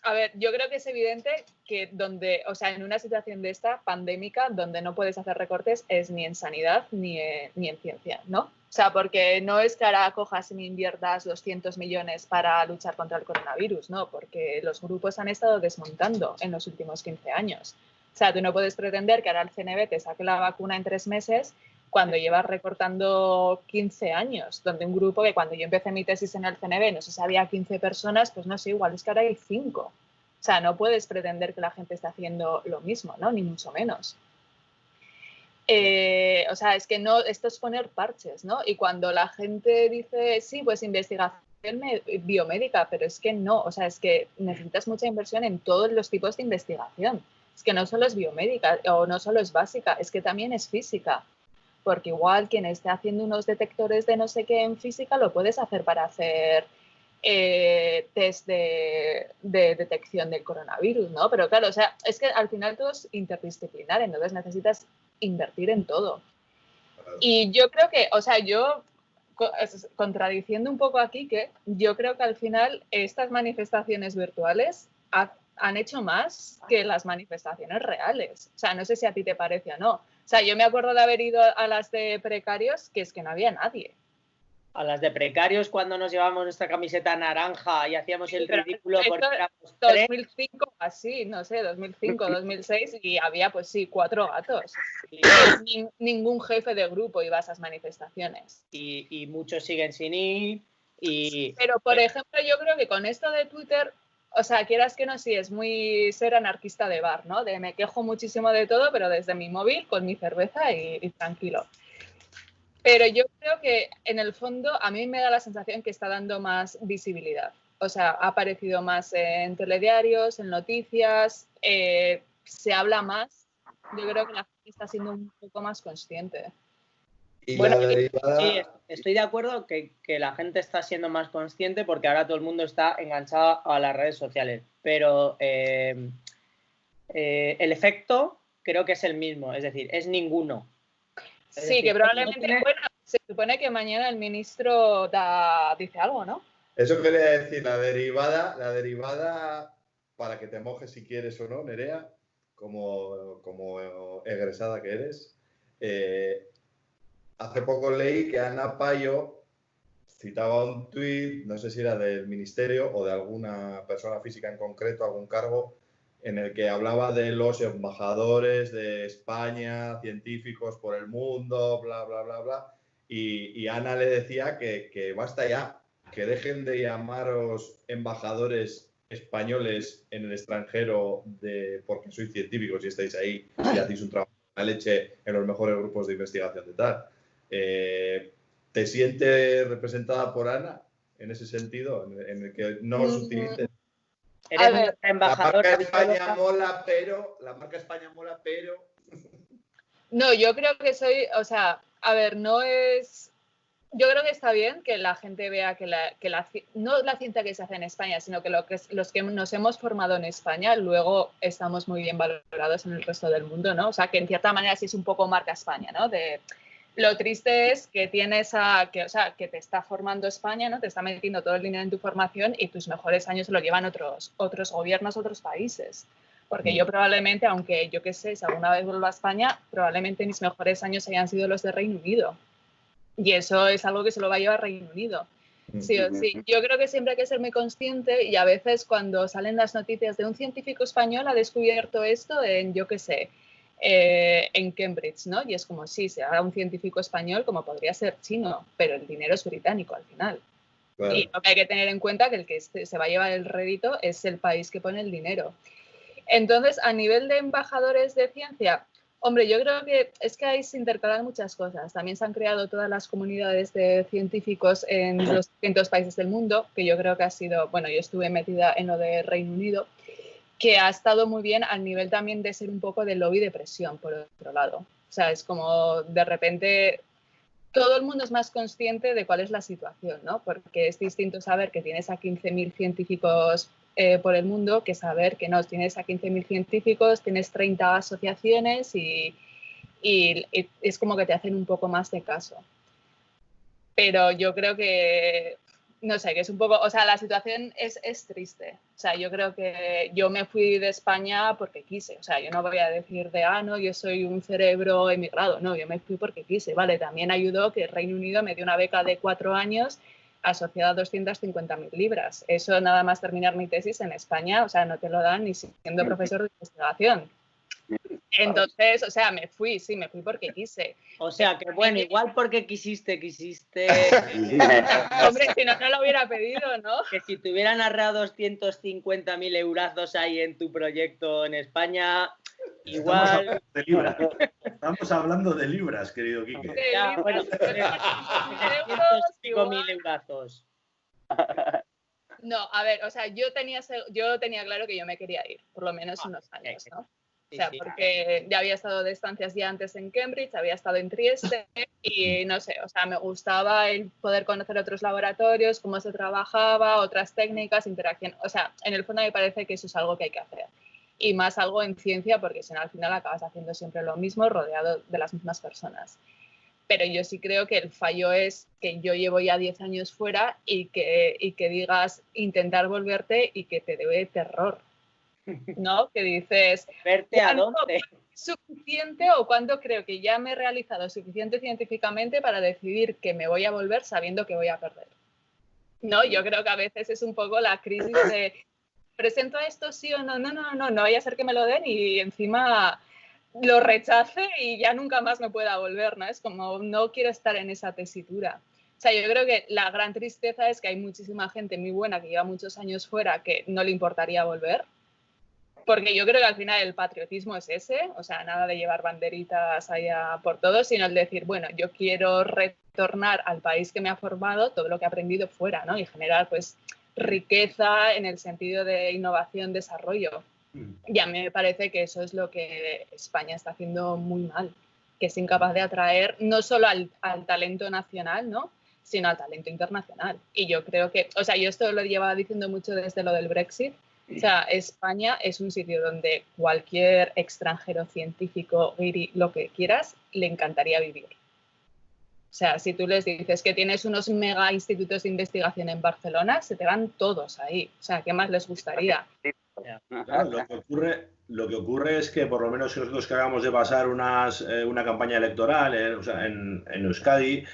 A ver, yo creo que es evidente que en una situación de esta pandémica, donde no puedes hacer recortes es ni en sanidad ni en ciencia, ¿no? O sea, porque no es que ahora cojas y me inviertas 200 millones para luchar contra el coronavirus, ¿no? Porque los grupos han estado desmontando en los últimos 15 años. O sea, tú no puedes pretender que ahora el CNV te saque la vacuna en 3 meses cuando llevas recortando 15 años, donde un grupo que cuando yo empecé mi tesis en el CNV no sé si había 15 personas, pues no sé, igual es que ahora hay 5. O sea, no puedes pretender que la gente esté haciendo lo mismo, ¿no? Ni mucho menos. O sea, es que no, esto es poner parches, ¿no? Y cuando la gente dice, sí, pues investigación biomédica, pero es que no, o sea, es que necesitas mucha inversión en todos los tipos de investigación. Es que no solo es biomédica o no solo es básica, es que también es física. Porque igual quien esté haciendo unos detectores de no sé qué en física lo puedes hacer para hacer test de detección del coronavirus, ¿no? Pero claro, o sea, es que al final todo es interdisciplinar, entonces necesitas invertir en todo. Y yo creo que, o sea, yo, contradiciendo un poco aquí, que yo creo que al final estas manifestaciones virtuales han hecho más que las manifestaciones reales. O sea, no sé si a ti te parece o no. O sea, yo me acuerdo de haber ido a las de precarios, que es que no había nadie. A las de precarios cuando nos llevábamos nuestra camiseta naranja y hacíamos el ridículo porque éramos 2005 así, no sé, 2005, 2006 y había pues sí, 4 gatos. Y ningún jefe de grupo iba a esas manifestaciones. Y muchos siguen sin ir. Pero por ejemplo, yo creo que con esto de Twitter, o sea, quieras que no, sí, es muy ser anarquista de bar, ¿no? De me quejo muchísimo de todo, pero desde mi móvil, con mi cerveza y tranquilo. Pero yo creo que en el fondo a mí me da la sensación que está dando más visibilidad. O sea, ha aparecido más en telediarios, en noticias, se habla más. Yo creo que la gente está siendo un poco más consciente. Y bueno, la derivada... sí, estoy de acuerdo que la gente está siendo más consciente porque ahora todo el mundo está enganchado a las redes sociales. Pero el efecto creo que es el mismo, es decir, es ninguno. Es decir, que probablemente, bueno, se supone que mañana el ministro dice algo, ¿no? Eso quería decir, la derivada, para que te mojes si quieres o no, Nerea, como egresada que eres, hace poco leí que Ana Payo citaba un tuit, no sé si era del ministerio o de alguna persona física en concreto, algún cargo, en el que hablaba de los embajadores de España, científicos por el mundo, bla, bla, bla, bla, y Ana le decía que basta ya, que dejen de llamaros embajadores españoles en el extranjero porque sois científicos y estáis ahí y hacéis un trabajo de leche en los mejores grupos de investigación de tal. ¿Te sientes representada por Ana en ese sentido, en el que no os utilicen? Eres ver, nuestra La embajadora. marca España mola, pero... La marca España mola, pero... no, yo creo que soy, o sea, a ver, no es... Yo creo que está bien que la gente vea que no la ciencia que se hace en España, sino que, los que nos hemos formado en España luego estamos muy bien valorados en el resto del mundo, ¿no? O sea, que en cierta manera sí es un poco marca España, ¿no? Lo triste es que que te está formando España, ¿no? Te está metiendo todo el dinero en tu formación y tus mejores años se lo llevan otros gobiernos, otros países. Porque yo probablemente, aunque yo qué sé, si alguna vez vuelvo a España, probablemente mis mejores años hayan sido los de Reino Unido. Y eso es algo que se lo va a llevar Reino Unido. Sí o sí. Yo creo que siempre hay que ser muy consciente y a veces cuando salen las noticias de un científico español ha descubierto esto en, yo qué sé, en Cambridge, ¿no? Y es como, sí, será un científico español como podría ser chino, pero el dinero es británico al final. Claro. Y lo que hay que tener en cuenta que el que se va a llevar el rédito es el país que pone el dinero. Entonces, a nivel de embajadores de ciencia, hombre, yo creo que es que ahí se intercalan muchas cosas. También se han creado todas las comunidades de científicos en los distintos países del mundo, que yo creo que ha sido, bueno, yo estuve metida en lo de Reino Unido, que ha estado muy bien al nivel también de ser un poco de lobby de presión, por otro lado. O sea, es como de repente todo el mundo es más consciente de cuál es la situación, ¿no? Porque es distinto saber que tienes a 15.000 científicos por el mundo que saber que no, tienes a 15.000 científicos, tienes 30 asociaciones y es como que te hacen un poco más de caso. Pero yo creo que, no sé, que es un poco, o sea, la situación es triste. O sea, yo creo que yo me fui de España porque quise. O sea, yo no voy a decir no, yo soy un cerebro emigrado. No, yo me fui porque quise. Vale, también ayudó que el Reino Unido me dio una beca de 4 años asociada a 250.000 libras. Eso nada más terminar mi tesis en España, o sea, no te lo dan ni siendo profesor de investigación. Entonces, o sea, me fui porque quise. O sea, que bueno, igual porque quisiste. Hombre, si no, no lo hubiera pedido, ¿no? Que si te hubieran ahorrado 250.000 eurazos ahí en tu proyecto en España, igual... Estamos hablando de libras, querido Quique. Ya, bueno, 300.000 eurazos. No, a ver, o sea, yo tenía claro que yo me quería ir, por lo menos unos años, ¿no? O sea, porque ya había estado de estancias ya antes en Cambridge, había estado en Trieste y no sé, o sea, me gustaba el poder conocer otros laboratorios, cómo se trabajaba, otras técnicas, interacción. O sea, en el fondo me parece que eso es algo que hay que hacer. Y más algo en ciencia, porque si no, al final acabas haciendo siempre lo mismo, rodeado de las mismas personas. Pero yo sí creo que el fallo es que yo llevo ya 10 años fuera y que digas intentar volverte y que te dé terror. ¿No? Que dices, ¿verte a dónde? ¿Suficiente o cuándo creo que ya me he realizado suficiente científicamente para decidir que me voy a volver sabiendo que voy a perder? No, yo creo que a veces es un poco la crisis de ¿presento esto sí o no? No vaya a ser que me lo den y encima lo rechace y ya nunca más me pueda volver, ¿no? Es como, no quiero estar en esa tesitura. O sea, yo creo que la gran tristeza es que hay muchísima gente muy buena que lleva muchos años fuera que no le importaría volver. Porque yo creo que al final el patriotismo es ese, o sea, nada de llevar banderitas allá por todo, sino el decir, bueno, yo quiero retornar al país que me ha formado todo lo que he aprendido fuera, ¿no? Y generar, pues, riqueza en el sentido de innovación, desarrollo. Y a mí me parece que eso es lo que España está haciendo muy mal, que es incapaz de atraer no solo al talento nacional, ¿no?, sino al talento internacional. Y yo creo que, o sea, yo esto lo llevaba diciendo mucho desde lo del Brexit. O sea, España es un sitio donde cualquier extranjero científico, guiri, lo que quieras, le encantaría vivir. O sea, si tú les dices que tienes unos mega institutos de investigación en Barcelona, se te van todos ahí. O sea, ¿qué más les gustaría? Claro, lo que ocurre es que por lo menos nosotros que acabamos de pasar una campaña electoral o sea, en Euskadi,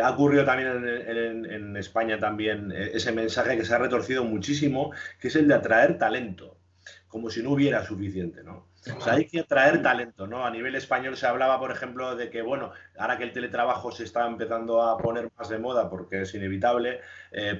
ha ocurrido también en España también ese mensaje que se ha retorcido muchísimo, que es el de atraer talento. como si no hubiera suficiente, ¿no? O sea, hay que atraer talento, ¿no? A nivel español se hablaba, por ejemplo, de que, bueno, ahora que el teletrabajo se está empezando a poner más de moda porque es inevitable,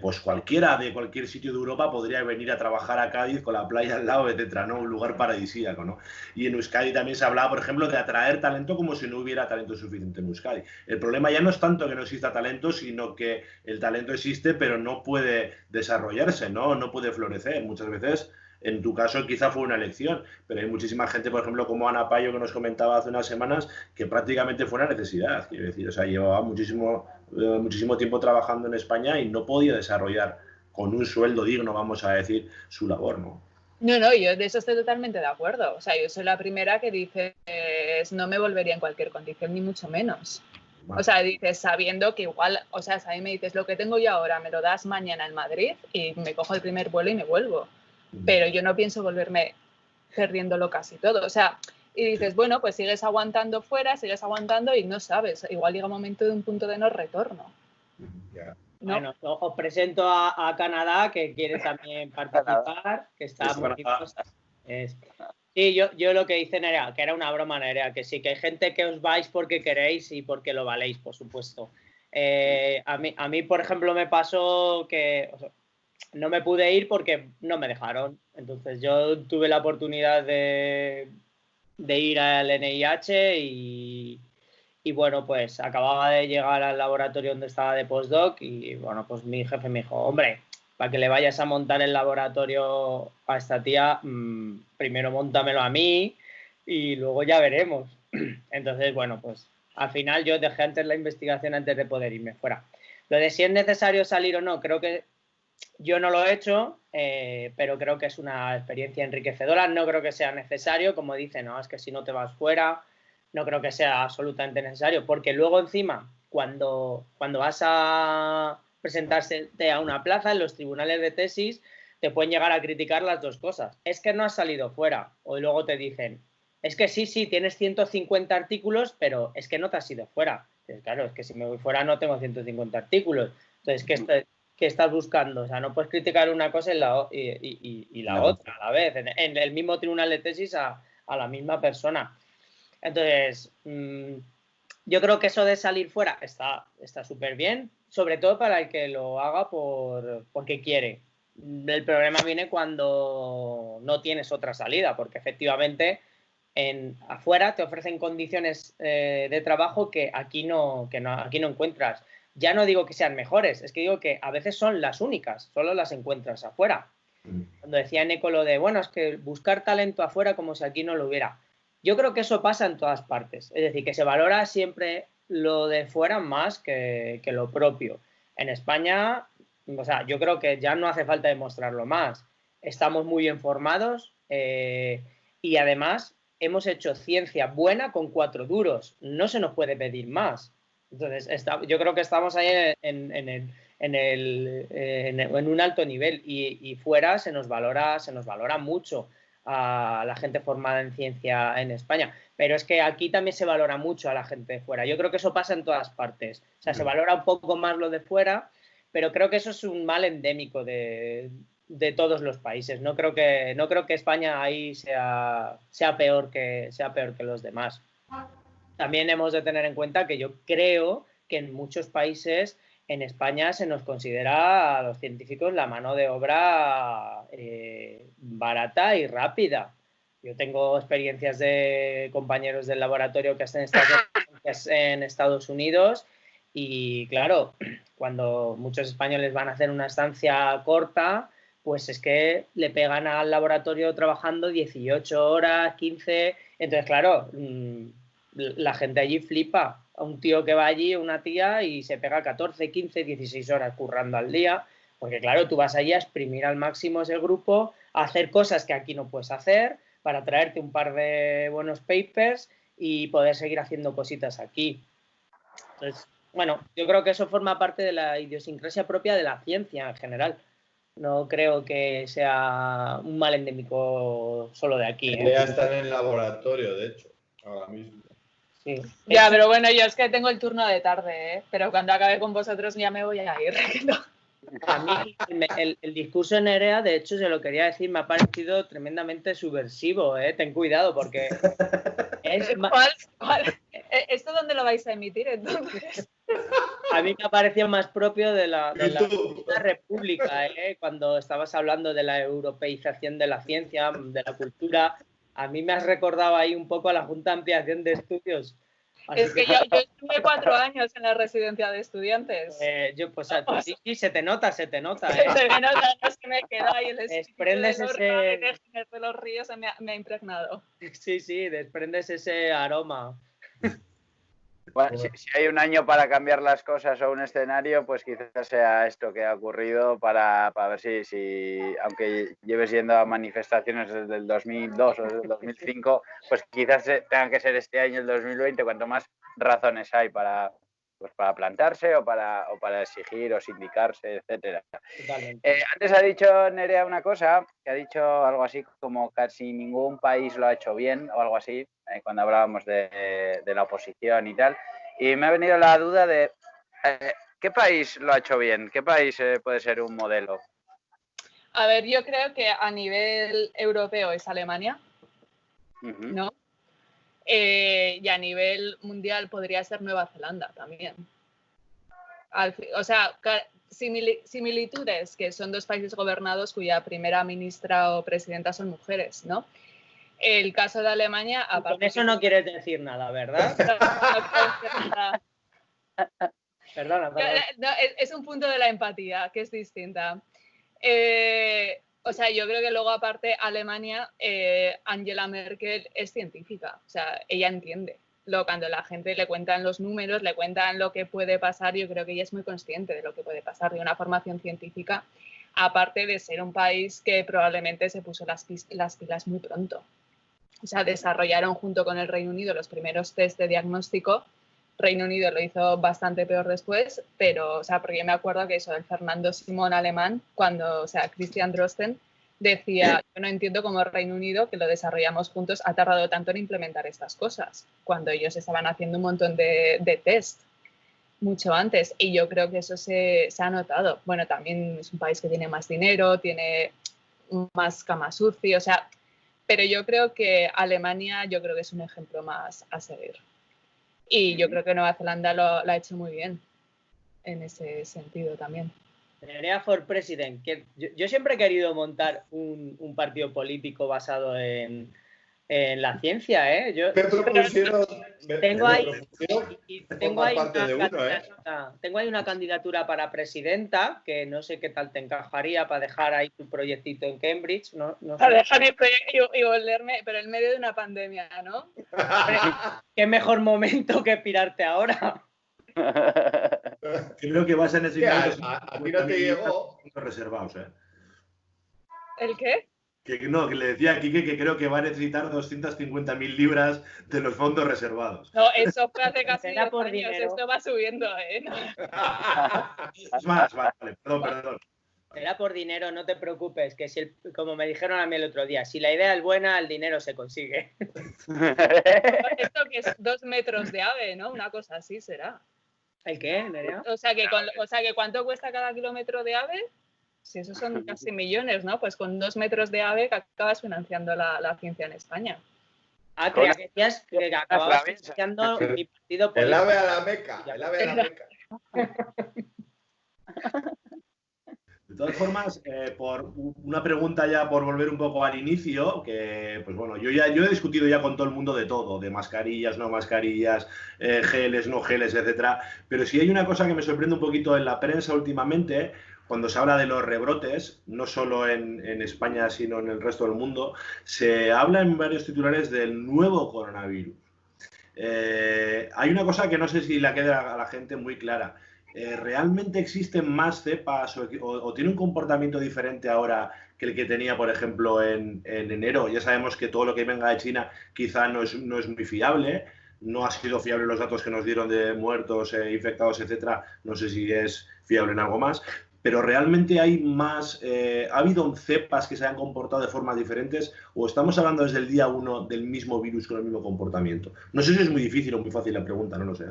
pues cualquiera de cualquier sitio de Europa podría venir a trabajar a Cádiz con la playa al lado, etcétera, ¿no? Un lugar paradisíaco, ¿no? Y en Euskadi también se hablaba, por ejemplo, de atraer talento como si no hubiera talento suficiente en Euskadi. El problema ya no es tanto que no exista talento, sino que el talento existe, pero no puede desarrollarse, ¿no? No puede florecer. Muchas veces, en tu caso, quizá fue una elección, pero hay muchísima gente, por ejemplo, como Ana Payo, que nos comentaba hace unas semanas, que prácticamente fue una necesidad. Quiero decir, o sea, llevaba muchísimo tiempo trabajando en España y no podía desarrollar con un sueldo digno, vamos a decir, su labor, ¿no? No, yo de eso estoy totalmente de acuerdo. O sea, yo soy la primera que dice, no me volvería en cualquier condición, ni mucho menos. O sea, dices, sabiendo que igual, o sea, si a mí me dices, lo que tengo yo ahora, me lo das mañana en Madrid y me cojo el primer vuelo y me vuelvo. Pero yo no pienso volverme perdiéndolo casi todo. O sea, y dices, bueno, pues sigues aguantando fuera, sigues aguantando y no sabes. Igual llega un momento de un punto de no retorno. Yeah. ¿No? Bueno, os presento a Canadá, que quiere también participar, que está muy Sí, yo lo que hice, Nerea, que era una broma, Nerea, que sí, que hay gente que os vais porque queréis y porque lo valéis, por supuesto. A mí, por ejemplo, me pasó que no me pude ir porque no me dejaron. Entonces yo tuve la oportunidad de ir al NIH y bueno, pues acababa de llegar al laboratorio donde estaba de postdoc y bueno, pues mi jefe me dijo, hombre, para que le vayas a montar el laboratorio a esta tía, primero móntamelo a mí y luego ya veremos. Entonces, bueno, pues al final yo dejé antes la investigación antes de poder irme fuera. Lo de si es necesario salir o no, creo que yo no lo he hecho, pero creo que es una experiencia enriquecedora. No creo que sea necesario, como dice, no, es que si no te vas fuera, no creo que sea absolutamente necesario, porque luego encima, cuando vas a presentarte a una plaza en los tribunales de tesis, te pueden llegar a criticar las dos cosas. Es que no has salido fuera, o luego te dicen, es que sí, tienes 150 artículos, pero es que no te has ido fuera. Entonces, claro, es que si me voy fuera no tengo 150 artículos. Entonces, ¿qué estás buscando? O sea, no puedes criticar una cosa y la otra a la vez, en el mismo tribunal de tesis a la misma persona. Entonces, yo creo que eso de salir fuera está súper bien, sobre todo para el que lo haga porque quiere. El problema viene cuando no tienes otra salida, porque efectivamente afuera te ofrecen condiciones de trabajo que aquí no encuentras. Ya no digo que sean mejores, es que digo que a veces son las únicas, solo las encuentras afuera. Cuando decía Neko lo de, bueno, es que buscar talento afuera como si aquí no lo hubiera. Yo creo que eso pasa en todas partes, es decir, que se valora siempre lo de fuera más que lo propio. En España, o sea, yo creo que ya no hace falta demostrarlo más. Estamos muy bien formados y además hemos hecho ciencia buena con 4 duros. No se nos puede pedir más. Entonces, yo creo que estamos ahí en un alto nivel y fuera se nos valora mucho a la gente formada en ciencia en España. Pero es que aquí también se valora mucho a la gente de fuera. Yo creo que eso pasa en todas partes. O sea, se valora un poco más lo de fuera, pero creo que eso es un mal endémico de todos los países. No creo que España ahí sea peor que los demás. También hemos de tener en cuenta que yo creo que en muchos países en España se nos considera a los científicos la mano de obra barata y rápida. Yo tengo experiencias de compañeros del laboratorio que están en Estados Unidos y claro, cuando muchos españoles van a hacer una estancia corta, pues es que le pegan al laboratorio trabajando 18 horas, 15, entonces claro, la gente allí flipa. A un tío que va allí, una tía, y se pega 14, 15, 16 horas currando al día, porque claro, tú vas allí a exprimir al máximo ese grupo, a hacer cosas que aquí no puedes hacer, para traerte un par de buenos papers y poder seguir haciendo cositas aquí. Entonces, bueno, yo creo que eso forma parte de la idiosincrasia propia de la ciencia en general. No creo que sea un mal endémico solo de aquí. Ya están en el laboratorio, de hecho, ahora mismo. Sí. Ya, pero bueno, yo es que tengo el turno de tarde, ¿eh? Pero cuando acabe con vosotros ya me voy a ir. A mí el discurso de Nerea, de hecho, se lo quería decir, me ha parecido tremendamente subversivo, ¿eh? Ten cuidado, porque ¿Cuál? ¿Esto dónde lo vais a emitir, entonces? A mí me ha parecido más propio de la República, ¿eh? Cuando estabas hablando de la europeización de la ciencia, de la cultura. A mí me has recordado ahí un poco a la Junta de Ampliación de Estudios. Es que yo estuve 4 años en la residencia de estudiantes. Pues sí, se te nota. Se me nota, no se me quedó ahí el espíritu de los ríos, me ha impregnado. Sí, desprendes ese aroma. Bueno, si hay un año para cambiar las cosas o un escenario, pues quizás sea esto que ha ocurrido para ver si, aunque lleves yendo a manifestaciones desde el 2002 o desde el 2005, pues quizás tenga que ser este año, el 2020, cuanto más razones hay para plantarse o para exigir o sindicarse, etcétera. Antes ha dicho Nerea una cosa, que ha dicho algo así como casi ningún país lo ha hecho bien o algo así, cuando hablábamos de la oposición y tal, y me ha venido la duda de ¿qué país lo ha hecho bien? ¿Qué país puede ser un modelo? A ver, yo creo que a nivel europeo es Alemania, ¿no? Y a nivel mundial podría ser Nueva Zelanda también. O sea, similitudes, que son 2 países gobernados cuya primera ministra o presidenta son mujeres, ¿no? El caso de Alemania... Con eso no quieres decir nada, ¿verdad? Perdona. No, es un punto de la empatía, que es distinta. O sea, yo creo que luego, aparte, Alemania, Angela Merkel es científica. O sea, ella entiende. Cuando la gente le cuentan los números, le cuentan lo que puede pasar, yo creo que ella es muy consciente de lo que puede pasar, de una formación científica, aparte de ser un país que probablemente se puso las pilas muy pronto. O sea, desarrollaron junto con el Reino Unido los primeros test de diagnóstico. Reino Unido lo hizo bastante peor después, pero, o sea, porque yo me acuerdo que eso del Fernando Simón alemán, cuando, o sea, Christian Drosten decía, yo no entiendo cómo el Reino Unido, que lo desarrollamos juntos, ha tardado tanto en implementar estas cosas, cuando ellos estaban haciendo un montón de test mucho antes, y yo creo que eso se ha notado. Bueno, también es un país que tiene más dinero, tiene más cama sucia, o sea, pero yo creo que Alemania, yo creo que es un ejemplo más a seguir. Y yo creo que Nueva Zelanda lo ha hecho muy bien en ese sentido también. Nerea for President. Yo siempre he querido montar un partido político basado en la ciencia, ¿eh? Tengo ahí una candidatura para presidenta, que no sé qué tal te encajaría para dejar ahí tu proyectito en Cambridge. No para dejar mi proyecto y volverme, pero en medio de una pandemia, ¿no? Qué mejor momento que pirarte ahora. Creo que vas a necesitar a ti no te llegó reservados, ¿eh? ¿El qué? Que le decía a Quique que creo que va a necesitar 250.000 libras de los fondos reservados. No, eso fue hace casi 10 por años, dinero. esto va subiendo, ¿eh? Es más, vale, perdón. Será por dinero, no te preocupes, que si como me dijeron a mí el otro día, si la idea es buena, el dinero se consigue. Esto que es 2 metros de ave, ¿no? Una cosa así será. ¿El qué, Nerea? O sea, que ¿cuánto cuesta cada kilómetro de ave? Si esos son casi millones, ¿no? Pues con 2 metros de ave que acabas financiando la ciencia en España. Creía que decías que acababas financiando mi partido político. El ave a la Meca, De todas formas, por una pregunta ya por volver un poco al inicio, que pues bueno, yo he discutido ya con todo el mundo de todo, de mascarillas, no mascarillas, geles, no geles, etcétera. Pero sí hay una cosa que me sorprende un poquito en la prensa últimamente, cuando se habla de los rebrotes, no solo en España, sino en el resto del mundo, se habla en varios titulares del nuevo coronavirus. Hay una cosa que no sé si la queda a la gente muy clara. ¿Realmente existen más cepas o tiene un comportamiento diferente ahora que el que tenía, por ejemplo, en enero? Ya sabemos que todo lo que venga de China quizá no es muy fiable, no ha sido fiable los datos que nos dieron de muertos, infectados, etcétera. No sé si es fiable en algo más, pero ¿realmente hay más, ha habido cepas que se han comportado de formas diferentes o estamos hablando desde el día 1 del mismo virus con el mismo comportamiento? No sé si es muy difícil o muy fácil la pregunta, no lo sé.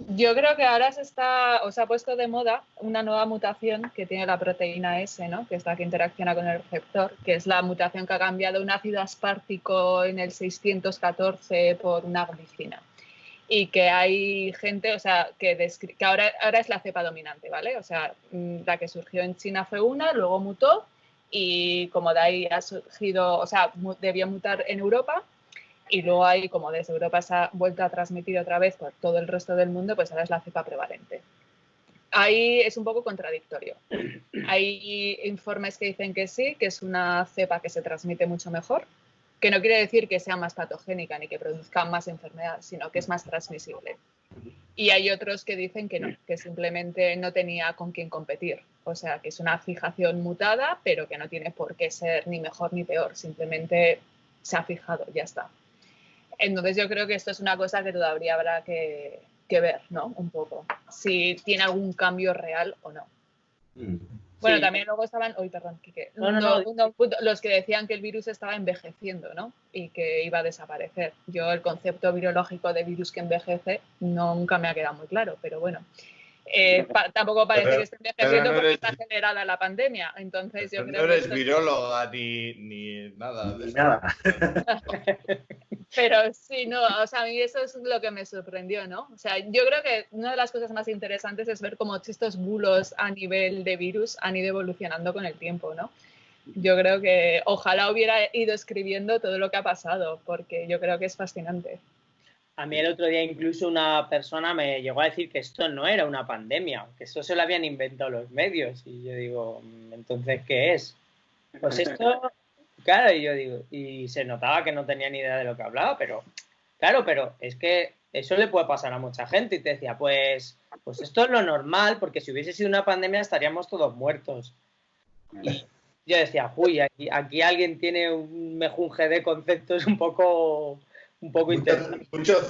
Yo creo que ahora se ha puesto de moda una nueva mutación que tiene la proteína S, ¿no? Que es la que interacciona con el receptor, que es la mutación que ha cambiado un ácido aspartico en el 614 por una glicina. Y que hay gente, o sea, que ahora es la cepa dominante, ¿vale? O sea, la que surgió en China fue una, luego mutó y como de ahí ha surgido, o sea, debió mutar en Europa. Y luego ahí, como desde Europa se ha vuelto a transmitir otra vez por todo el resto del mundo, pues ahora es la cepa prevalente. Ahí es un poco contradictorio. Hay informes que dicen que sí, que es una cepa que se transmite mucho mejor, que no quiere decir que sea más patogénica ni que produzca más enfermedad, sino que es más transmisible. Y hay otros que dicen que no, que simplemente no tenía con quién competir. O sea, que es una fijación mutada, pero que no tiene por qué ser ni mejor ni peor, simplemente se ha fijado, ya está. Entonces yo creo que esto es una cosa que todavía habrá que ver, ¿no? Un poco. Si tiene algún cambio real o no. Bueno, Sí. también luego estaban... perdón, Quique. No. Los que decían que el virus estaba envejeciendo, ¿no? Y que iba a desaparecer. Yo el concepto virológico de virus que envejece nunca me ha quedado muy claro, pero bueno. Tampoco parece que esté envejeciendo porque está acelerada la pandemia. Entonces yo creo no que eres viróloga ni nada de Ni eso. nada. Pero sí, no, o sea, a mí eso es lo que me sorprendió, ¿no? O sea, yo creo que una de las cosas más interesantes es ver cómo estos bulos a nivel de virus han ido evolucionando con el tiempo, ¿no? Yo creo que ojalá hubiera ido escribiendo todo lo que ha pasado, porque yo creo que es fascinante. A mí el otro día incluso una persona me llegó a decir que esto no era una pandemia, que esto se lo habían inventado los medios. Y yo digo, ¿entonces qué es? Pues esto, claro, y yo digo, y se notaba que no tenía ni idea de lo que hablaba, pero claro, pero es que eso le puede pasar a mucha gente. Y te decía, pues esto es lo normal, porque si hubiese sido una pandemia estaríamos todos muertos. Y yo decía, uy, aquí alguien tiene un mejunje de conceptos un poco interesante. Mucho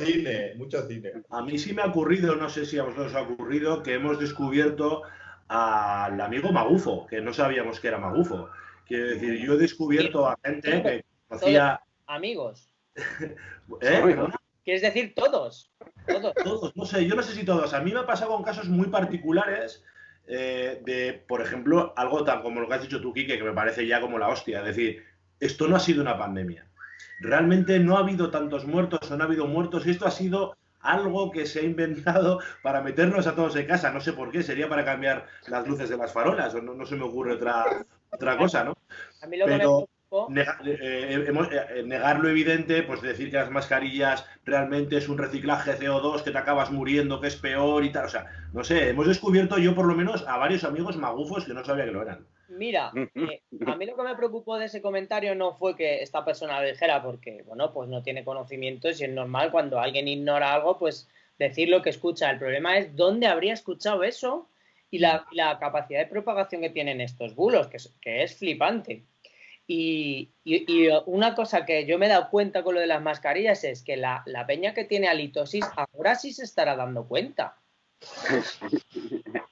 cine. A mí sí me ha ocurrido, no sé si a vosotros os ha ocurrido, que hemos descubierto al amigo Magufo, que no sabíamos que era Magufo. Quiero decir, yo he descubierto a gente que conocía... Amigos. ¿Perdona? ¿Quieres decir todos? Todos, no sé, yo no sé si todos. A mí me ha pasado con casos muy particulares de, por ejemplo, algo tan como lo que has dicho tú, Quique, que me parece ya como la hostia. Es decir, esto no ha sido una pandemia. Realmente no ha habido tantos muertos o no ha habido muertos. Esto ha sido algo que se ha inventado para meternos a todos en casa. No sé por qué, sería para cambiar las luces de las farolas, o no se me ocurre otra cosa, ¿no? A mí lo que me preocupó... negar lo evidente, pues decir que las mascarillas realmente es un reciclaje CO2, que te acabas muriendo, que es peor y tal. O sea, no sé, hemos descubierto yo por lo menos a varios amigos magufos que no sabía que lo eran. Mira, a mí lo que me preocupó de ese comentario no fue que esta persona lo dijera, porque, bueno, pues no tiene conocimientos y es normal cuando alguien ignora algo, pues decir lo que escucha. El problema es dónde habría escuchado eso y la capacidad de propagación que tienen estos bulos, que es flipante. Y una cosa que yo me he dado cuenta con lo de las mascarillas es que la peña que tiene halitosis ahora sí se estará dando cuenta.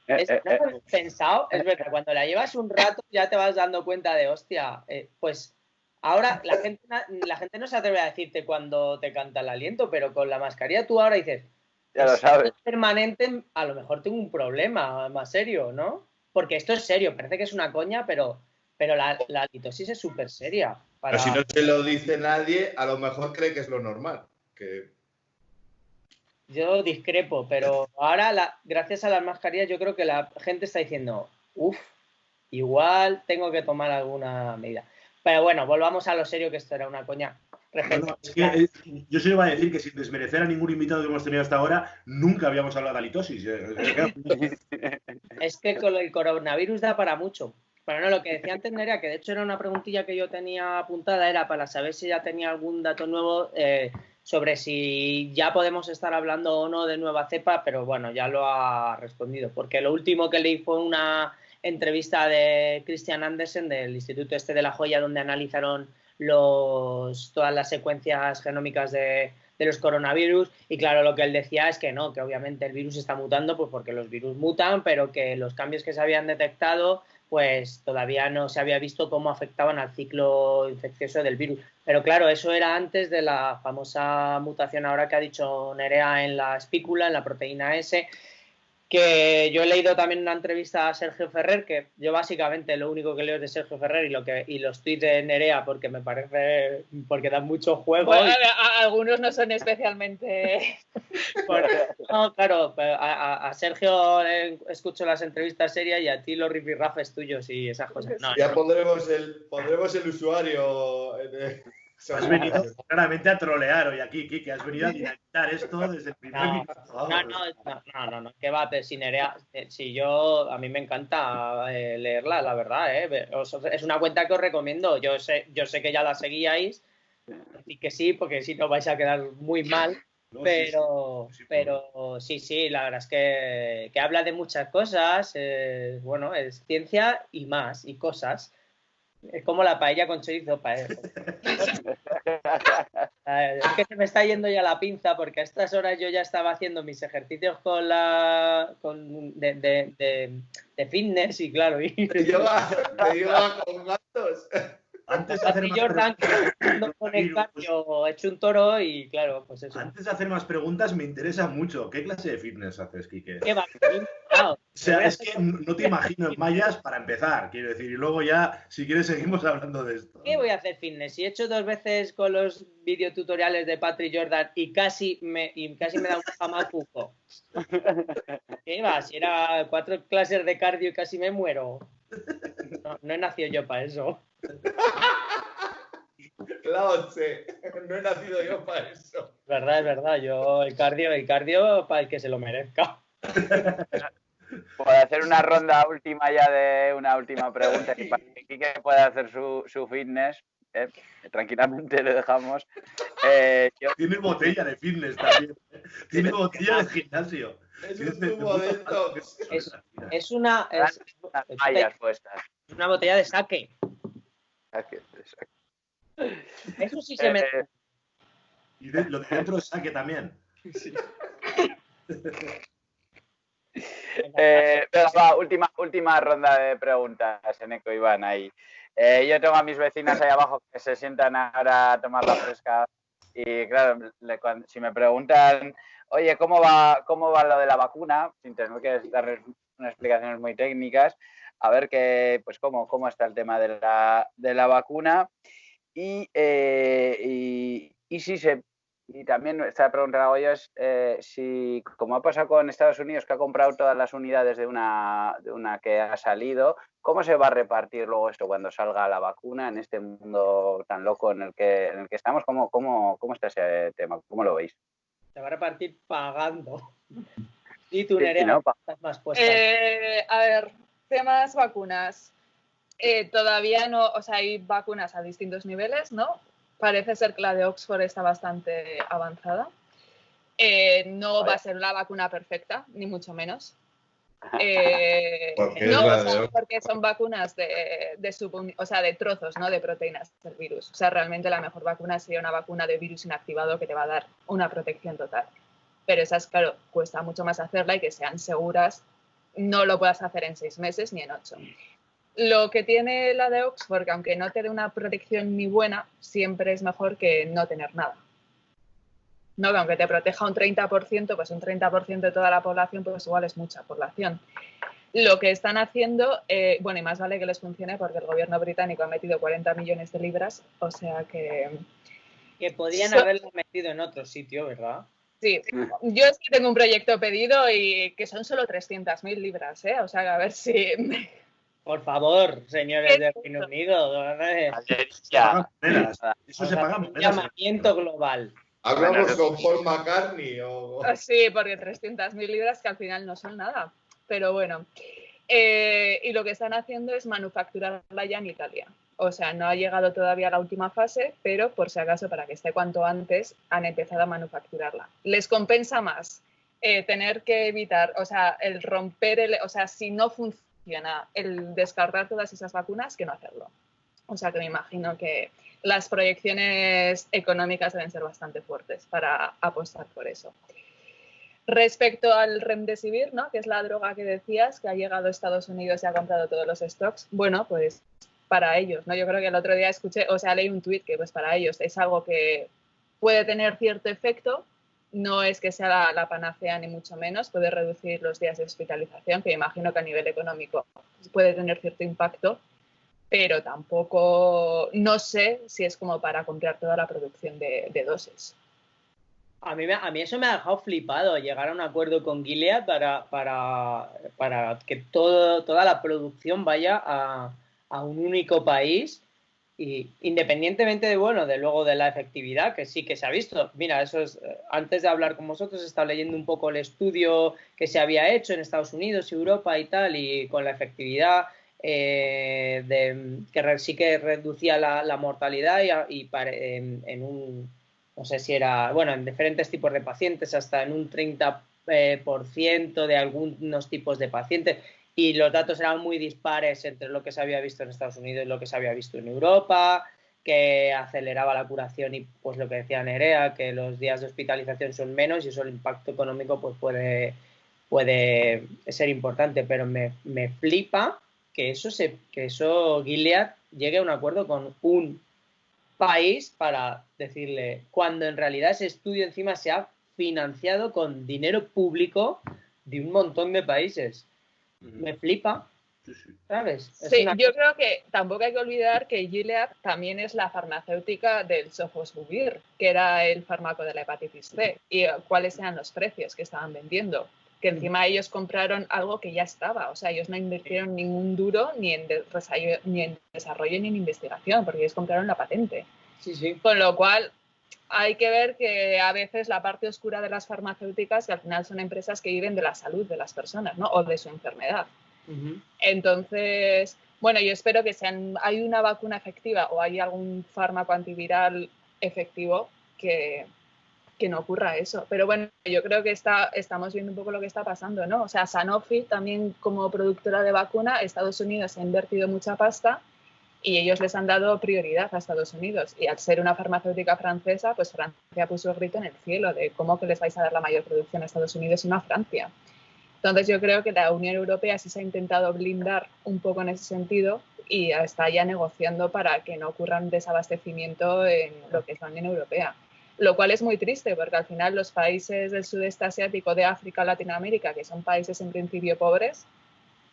¿No has pensado? Es verdad, cuando la llevas un rato ya te vas dando cuenta de, hostia, pues ahora la gente no se atreve a decirte cuando te canta el aliento, pero con la mascarilla tú ahora dices, ya lo sabes. Es permanente, a lo mejor tengo un problema más serio, ¿no? Porque esto es serio, parece que es una coña, pero la halitosis es súper seria. Pero si no se lo dice nadie, a lo mejor cree que es lo normal. Yo discrepo, pero ahora, gracias a las mascarillas, yo creo que la gente está diciendo, igual tengo que tomar alguna medida. Pero bueno, volvamos a lo serio, que esto era una coña. Bueno, es que yo se iba a decir que sin desmerecer a ningún invitado que hemos tenido hasta ahora, nunca habíamos hablado de halitosis. Es que con el coronavirus da para mucho. Pero no, lo que decía antes Nerea, que de hecho era una preguntilla que yo tenía apuntada, era para saber si ya tenía algún dato nuevo sobre si ya podemos estar hablando o no de nueva cepa, pero bueno, ya lo ha respondido. Porque lo último que leí fue una entrevista de Christian Andersen del Instituto de La Joya, donde analizaron todas las secuencias genómicas de los coronavirus, y claro, lo que él decía es que no, que obviamente el virus está mutando, pues porque los virus mutan, pero que los cambios que se habían detectado pues todavía no se había visto cómo afectaban al ciclo infeccioso del virus. Pero claro, eso era antes de la famosa mutación ahora que ha dicho Nerea en la espícula, en la proteína S, que yo he leído también una entrevista a Sergio Ferrer, que yo básicamente lo único que leo es de Sergio Ferrer y los tweets de Nerea porque me parece, porque dan mucho juego. Bueno, algunos no son especialmente... No, claro, a Sergio escucho las entrevistas serias y a ti los rifirrafes tuyos y esas cosas. No, ya pondremos el usuario. Has venido claramente a trolear hoy aquí, Kike. Has venido a dinamitar esto desde el primer minuto. No, que va, pero si Nerea, si yo, a mí me encanta leerla, la verdad, es una cuenta que os recomiendo. Yo sé que ya la seguíais, y que sí, porque si no vais a quedar muy mal. No, pero sí, la verdad es que habla de muchas cosas, bueno, es ciencia y más, y cosas. Es como la paella con chorizo. Es que se me está yendo ya la pinza porque a estas horas yo ya estaba haciendo mis ejercicios de fitness y claro. Te lleva con gatos. Antes de hacer más Jordan, con el cardio, he hecho un toro y claro, pues eso. Antes de hacer más preguntas, me interesa mucho. ¿Qué clase de fitness haces, Kike? ¿Qué va? O sea, es que no te imagino en mallas para empezar, quiero decir. Y luego ya, si quieres, seguimos hablando de esto. ¿Qué voy a hacer fitness? Si he hecho 2 veces con los videotutoriales de Patrick Jordan y casi me da un jamacuco. ¿Qué va? Si era 4 clases de cardio y casi me muero. No he nacido yo para eso. Claro, no he nacido yo para eso. Es verdad. Yo el cardio para el que se lo merezca. Por hacer una ronda última ya de una última pregunta y para que Kike pueda hacer su fitness, tranquilamente le dejamos. Tiene botella de fitness también. Tiene botella de gimnasio. Es un zumo de detox. Es una mallas puestas. una botella de sake. Eso sí se me... Y lo de dentro es saque también. Sí. Venga, va, última ronda de preguntas, Eneco, Iván, ahí. Yo tengo a mis vecinas ahí abajo que se sientan ahora a tomar la fresca y claro, si me preguntan, oye, ¿cómo va lo de la vacuna? Sin tener que dar unas explicaciones muy técnicas, a ver pues cómo está el tema de la vacuna y también esta pregunta que hago yo es si, como ha pasado con Estados Unidos, que ha comprado todas las unidades de una que ha salido, ¿cómo se va a repartir luego esto cuando salga la vacuna en este mundo tan loco en el que estamos? ¿Cómo está ese tema? ¿Cómo lo veis? Se va a repartir pagando. Y tú, Nerea, ¿no? estás más puesta. A ver, temas vacunas. Todavía no, o sea, hay vacunas a distintos niveles, ¿no? Parece ser que la de Oxford está bastante avanzada. No va a ser la vacuna perfecta, ni mucho menos. Porque son vacunas de trozos, ¿no? De proteínas del virus. O sea, realmente la mejor vacuna sería una vacuna de virus inactivado que te va a dar una protección total. Pero esas, claro, cuesta mucho más hacerla y que sean seguras. No lo puedas hacer en 6 meses ni en 8. Lo que tiene la de Oxford, que aunque no te dé una protección ni buena, siempre es mejor que no tener nada. No, que aunque te proteja un 30%, pues un 30% de toda la población, pues igual es mucha población. Lo que están haciendo, bueno, y más vale que les funcione porque el gobierno británico ha metido 40 millones de libras, o sea que... Que podrían haberlo metido en otro sitio, ¿verdad? Sí, yo es que tengo un proyecto pedido y que son solo 300.000 libras, ¿eh? O sea, que a ver si... Por favor, señores del Reino Unido. Eso se paga un llamamiento global. ¿Hablamos con Paul McCartney o...? Sí, porque 300.000 libras que al final no son nada. Pero bueno. Y lo que están haciendo es manufacturarla ya en Italia. O sea, no ha llegado todavía a la última fase, pero por si acaso, para que esté cuanto antes, han empezado a manufacturarla. Les compensa más tener que evitar, o sea, el romper, o sea, si no funciona, el descartar todas esas vacunas que no hacerlo. O sea, que me imagino que las proyecciones económicas deben ser bastante fuertes para apostar por eso. Respecto al Remdesivir, ¿no? Que es la droga que decías, que ha llegado a Estados Unidos y ha comprado todos los stocks, bueno, pues para ellos, ¿no? Yo creo que el otro día leí un tuit que pues para ellos es algo que puede tener cierto efecto, no es que sea la panacea ni mucho menos, puede reducir los días de hospitalización, que imagino que a nivel económico puede tener cierto impacto, pero tampoco, no sé si es como para comprar toda la producción de dosis. A mí eso me ha dejado flipado, llegar a un acuerdo con Gilead para que toda la producción vaya a un único país, y independientemente luego de la efectividad, que sí que se ha visto. Mira, eso es, antes de hablar con vosotros, he estado leyendo un poco el estudio que se había hecho en Estados Unidos, Europa y tal, y con la efectividad que sí que reducía la mortalidad en un, no sé si era, en diferentes tipos de pacientes, hasta en un 30% de algunos tipos de pacientes, y los datos eran muy dispares entre lo que se había visto en Estados Unidos y lo que se había visto en Europa, que aceleraba la curación y pues lo que decía Nerea, que los días de hospitalización son menos y eso, el impacto económico pues puede ser importante, pero me flipa que eso Gilead llegue a un acuerdo con un país para decirle, cuando en realidad ese estudio encima se ha financiado con dinero público de un montón de países. Me flipa, ¿sabes? Sí, yo creo que tampoco hay que olvidar que Gilead también es la farmacéutica del Sofosbuvir, que era el fármaco de la hepatitis C, y cuáles eran los precios que estaban vendiendo. Que encima ellos compraron algo que ya estaba, o sea, ellos no invirtieron ningún duro ni en desarrollo ni en investigación, porque ellos compraron la patente. Sí. Con lo cual, hay que ver que a veces la parte oscura de las farmacéuticas, que al final son empresas que viven de la salud de las personas, ¿no? O de su enfermedad. Entonces, yo espero que hay una vacuna efectiva o hay algún fármaco antiviral efectivo que no ocurra eso. Pero yo creo que estamos viendo un poco lo que está pasando, ¿no? O sea, Sanofi también, como productora de vacuna, Estados Unidos ha invertido mucha pasta y ellos les han dado prioridad a Estados Unidos. Y al ser una farmacéutica francesa, pues Francia puso el grito en el cielo de cómo que les vais a dar la mayor producción a Estados Unidos y no a Francia. Entonces yo creo que la Unión Europea sí se ha intentado blindar un poco en ese sentido y está ya negociando para que no ocurra un desabastecimiento en lo que es la Unión Europea. Lo cual es muy triste porque al final los países del sudeste asiático, de África, Latinoamérica, que son países en principio pobres,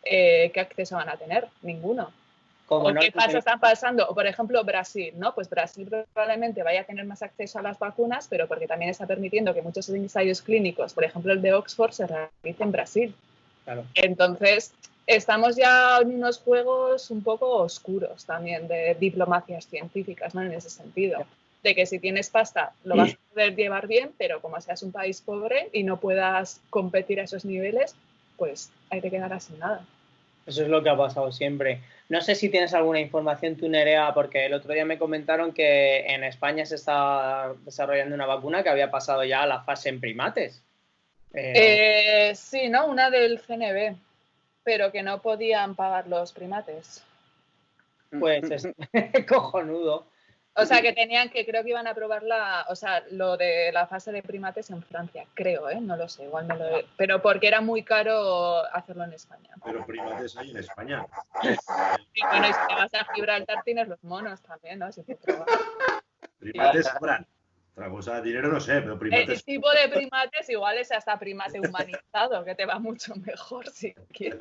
¿qué acceso van a tener? Ninguno. ¿O qué están pasando? O por ejemplo Brasil, ¿no? Pues Brasil probablemente vaya a tener más acceso a las vacunas, pero porque también está permitiendo que muchos ensayos clínicos, por ejemplo el de Oxford, se realicen en Brasil. Claro. Entonces, estamos ya en unos juegos un poco oscuros también de diplomacias científicas, ¿no? En ese sentido. De que si tienes pasta lo vas a poder llevar bien, pero como seas un país pobre y no puedas competir a esos niveles, pues ahí te quedarás sin nada. Eso es lo que ha pasado siempre. No sé si tienes alguna información tú, Nerea, porque el otro día me comentaron que en España se está desarrollando una vacuna que había pasado ya a la fase en primates. Sí, ¿no? Una del CNV, pero que no podían pagar los primates. Pues es cojonudo. O sea, creo que iban a probar lo de la fase de primates en Francia, creo, no lo sé, igual pero porque era muy caro hacerlo en España. Pero primates hay en España. Sí, y si te vas a Gibraltar tienes los monos también, ¿no? Si primates sobran. Otra cosa, dinero no sé, pero primates... El tipo de primates igual es hasta primate humanizado, que te va mucho mejor si quieres.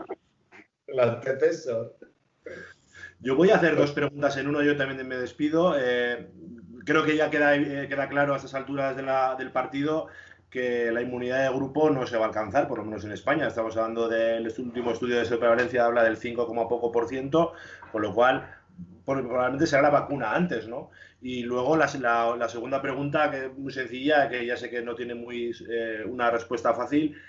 Los pepesos. Yo voy a hacer dos preguntas en uno, yo también me despido. Creo que ya queda claro a estas alturas del partido que la inmunidad de grupo no se va a alcanzar, por lo menos en España. Estamos hablando del último estudio de prevalencia, habla del 5, poco por ciento, con lo cual probablemente será la vacuna antes, ¿no? Y luego la segunda pregunta, que es muy sencilla, que ya sé que no tiene una respuesta fácil.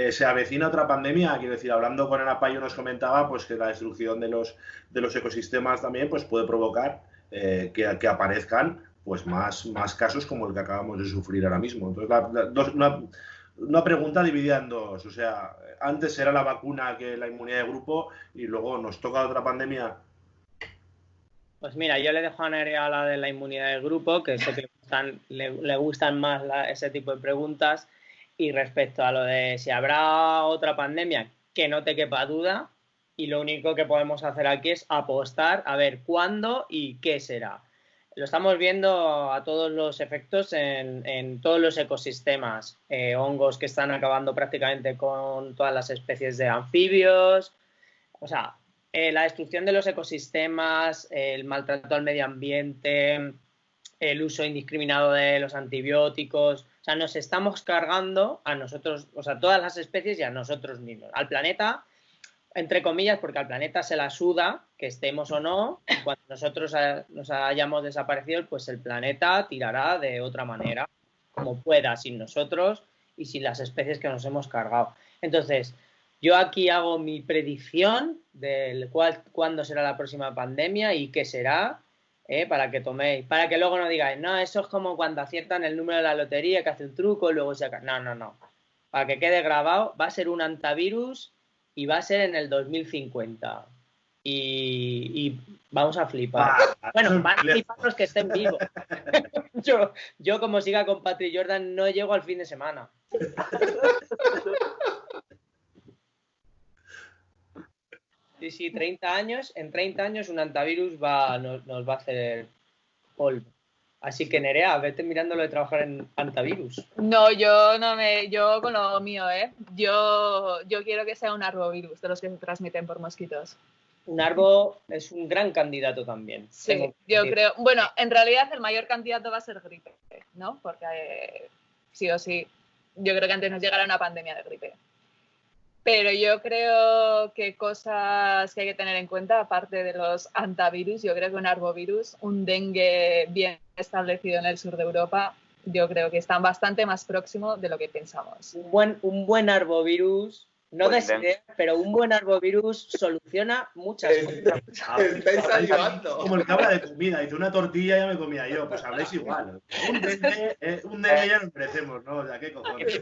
Se avecina otra pandemia, quiero decir, hablando con Ana Payo nos comentaba pues que la destrucción de los ecosistemas también pues puede provocar que aparezcan pues más casos como el que acabamos de sufrir ahora mismo. Entonces, una pregunta dividida en dos, o sea, antes era la vacuna que la inmunidad de grupo y luego nos toca otra pandemia. Pues mira, yo le dejo a Nerea la de la inmunidad de grupo, que sé que le gustan más ese tipo de preguntas. Y respecto a lo de si habrá otra pandemia, que no te quepa duda, y lo único que podemos hacer aquí es apostar a ver cuándo y qué será. Lo estamos viendo a todos los efectos en todos los ecosistemas. Hongos que están acabando prácticamente con todas las especies de anfibios. O sea, la destrucción de los ecosistemas, el maltrato al medio ambiente, el uso indiscriminado de los antibióticos. O sea, nos estamos cargando a nosotros, o sea, todas las especies y a nosotros mismos. Al planeta, entre comillas, porque al planeta se la suda, que estemos o no, y cuando nosotros nos hayamos desaparecido, pues el planeta tirará de otra manera, como pueda, sin nosotros y sin las especies que nos hemos cargado. Entonces, yo aquí hago mi predicción del cuándo será la próxima pandemia y qué será, para que toméis, para que luego no digáis, no, eso es como cuando aciertan el número de la lotería, que hace un truco y luego saca. No, no, no. Para que quede grabado, va a ser un antivirus y va a ser en el 2050. Y vamos a flipar. Bueno, van a flipar los que estén vivos. yo, como siga con Patrick Jordan, no llego al fin de semana. Sí, 30 años, en 30 años un antivirus nos va a hacer polvo. Así que Nerea, vete mirando lo de trabajar en antivirus. No, yo con lo mío, Yo quiero que sea un arbovirus, de los que se transmiten por mosquitos. Un arbo es un gran candidato también. Sí, yo creo. Bueno, en realidad el mayor candidato va a ser gripe, ¿no? Porque sí o sí, yo creo que antes nos llegará una pandemia de gripe. Pero yo creo que cosas que hay que tener en cuenta, aparte de los antivirus, yo creo que un arbovirus, un dengue bien establecido en el sur de Europa, yo creo que están bastante más próximo de lo que pensamos. Un buen arbovirus, no des idea, pero un buen arbovirus soluciona muchas cosas. Estáis ayudando. Como el que habla de comida, dice una tortilla ya me comía yo, pues habláis igual. Un dengue ya nos merecemos, ¿no? O sea, ¿qué cojones?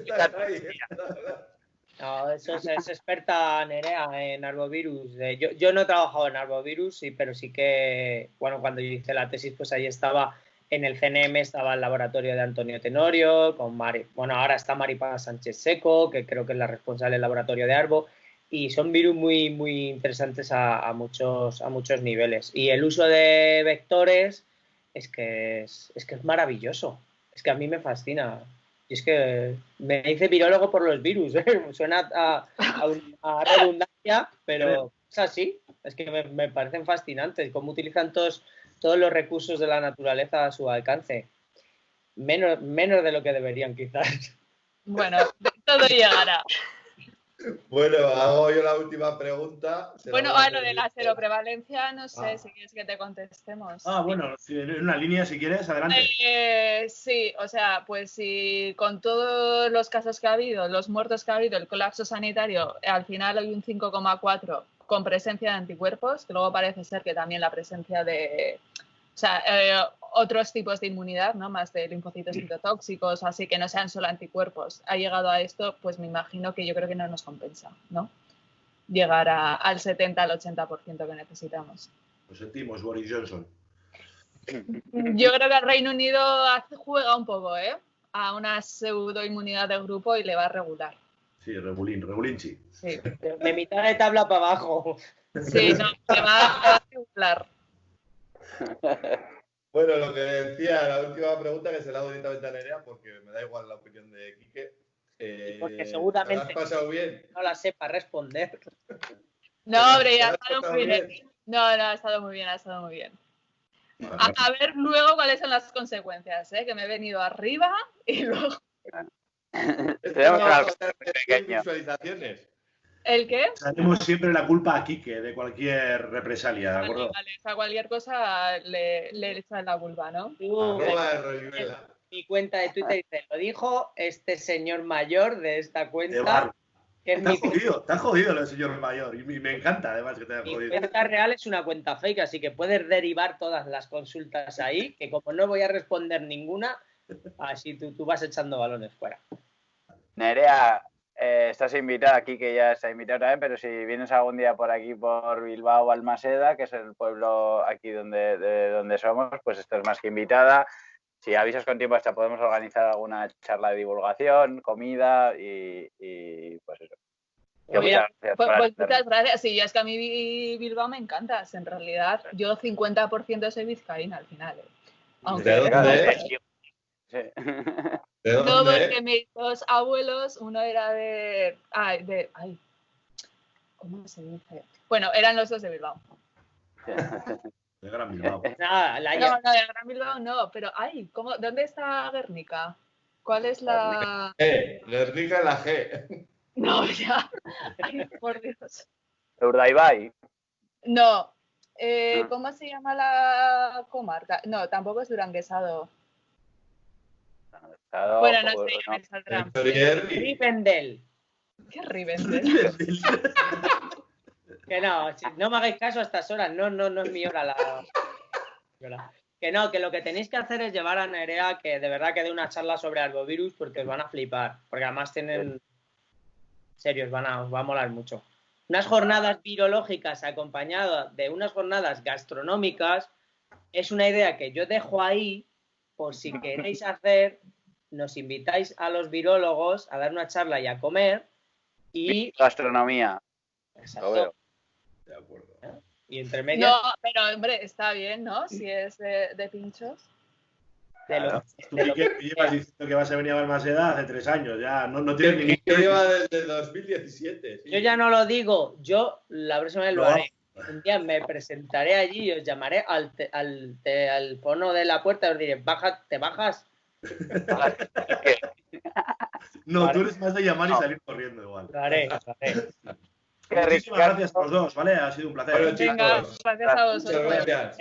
No, eso es experta Nerea en arbovirus. Yo no he trabajado en arbovirus, pero sí que, bueno, cuando yo hice la tesis, pues ahí estaba, en el CNM estaba el laboratorio de Antonio Tenorio, bueno, ahora está Maripaz Sánchez Seco, que creo que es la responsable del laboratorio de Arbo, y son virus muy, muy interesantes a muchos niveles. Y el uso de vectores es que es maravilloso, es que a mí me fascina. Y es que me hice virólogo por los virus, suena a redundancia, pero es así. Es que me parecen fascinantes cómo utilizan todos los recursos de la naturaleza a su alcance. Menos de lo que deberían, quizás. Bueno, todo llegará. Bueno, hago yo la última pregunta. Bueno, a lo de la seroprevalencia, no sé si quieres que te contestemos. Bueno, en una línea, si quieres, adelante. Sí, o sea, pues si con todos los casos que ha habido, los muertos que ha habido, el colapso sanitario, al final hay un 5,4 con presencia de anticuerpos, que luego parece ser que también la presencia de... O sea, otros tipos de inmunidad, ¿no? Más de linfocitos citotóxicos, así que no sean solo anticuerpos. Ha llegado a esto, pues me imagino que yo creo que no nos compensa, ¿no? Llegar al 70, al 80% que necesitamos. Lo sentimos, Boris Johnson. Yo creo que el Reino Unido juega un poco, a una pseudoinmunidad de grupo y le va a regular. Sí, regulinchi. Sí. De mitad de tabla para abajo. Sí, no, le va a regular. Bueno, lo que decía, la última pregunta que se la hago directamente a Nerea, porque me da igual la opinión de Quique. Porque seguramente ¿te has pasado bien? No la sepa responder. No, hombre, ya ha estado muy bien. No, ha estado muy bien, A ver luego cuáles son las consecuencias, que me he venido arriba y luego... Tenemos visualizaciones. ¿El qué? Tenemos siempre la culpa a Quique de cualquier represalia, ¿de acuerdo? Vale, a cualquier cosa le echan la culpa, ¿no? Mi cuenta de Twitter dice, lo dijo este señor mayor de esta cuenta. Está jodido lo del señor mayor y me encanta además que te haya jodido. Mi cuenta real es una cuenta fake, así que puedes derivar todas las consultas ahí, que como no voy a responder ninguna, así tú vas echando balones fuera. Nerea, estás invitada aquí, que ya está invitado también, pero si vienes algún día por aquí, por Bilbao, Balmaseda, que es el pueblo aquí de donde somos, pues estás más que invitada. si avisas con tiempo hasta podemos organizar alguna charla de divulgación, comida y pues eso. Oye, Muchas gracias pues por muchas atendernos. gracias. Sí, es que a mí Bilbao me encanta. En realidad, yo 50% soy vizcaína al final. Aunque ¿De dónde? Sí. ¿De no, dónde? porque mis dos abuelos, uno era de... ¿cómo se dice? Bueno, eran los dos de Bilbao. De Gran Bilbao. Nada, No, de Gran Bilbao no, pero ¿dónde está Guernica? ¿Cuál es la...? Guernica en la G. No, ya. Ay, por Dios. Urdaibai. No. ¿Cómo se llama la comarca? No, tampoco es Duranguesado. Bueno, no sé, ya me saldrá. Rivendell. ¿Qué es Rivendell? Que no, no me hagáis caso a estas horas, no es mi hora la hora. Que no, que lo que tenéis que hacer es llevar a Nerea que de verdad que dé una charla sobre arbovirus porque os van a flipar, porque además tienen, serios, os va a molar mucho. Unas jornadas virológicas acompañadas de unas jornadas gastronómicas es una idea que yo dejo ahí por si queréis hacer, nos invitáis a los virólogos a dar una charla y a comer y... Gastronomía. Exacto. Lo veo. De acuerdo. Y entre medias... No, pero hombre, está bien, ¿no? Si es de pinchos. Claro. Tú llevas diciendo que vas a venir a Balmaseda hace 3 años, ya no tienes ni... Que lleva desde 2017. Sí. Yo ya no lo digo, yo la próxima vez lo haré. Un día me presentaré allí y os llamaré al fono de la puerta y os diré, ¿te bajas? No, Vale. tú eres más de llamar y salir corriendo igual. Lo haré. Muchísimas gracias a los dos, ¿vale? Ha sido un placer. Bueno, chicos, Venga, gracias a muchas vosotros. gracias.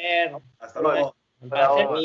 Hasta luego. Un placer mío.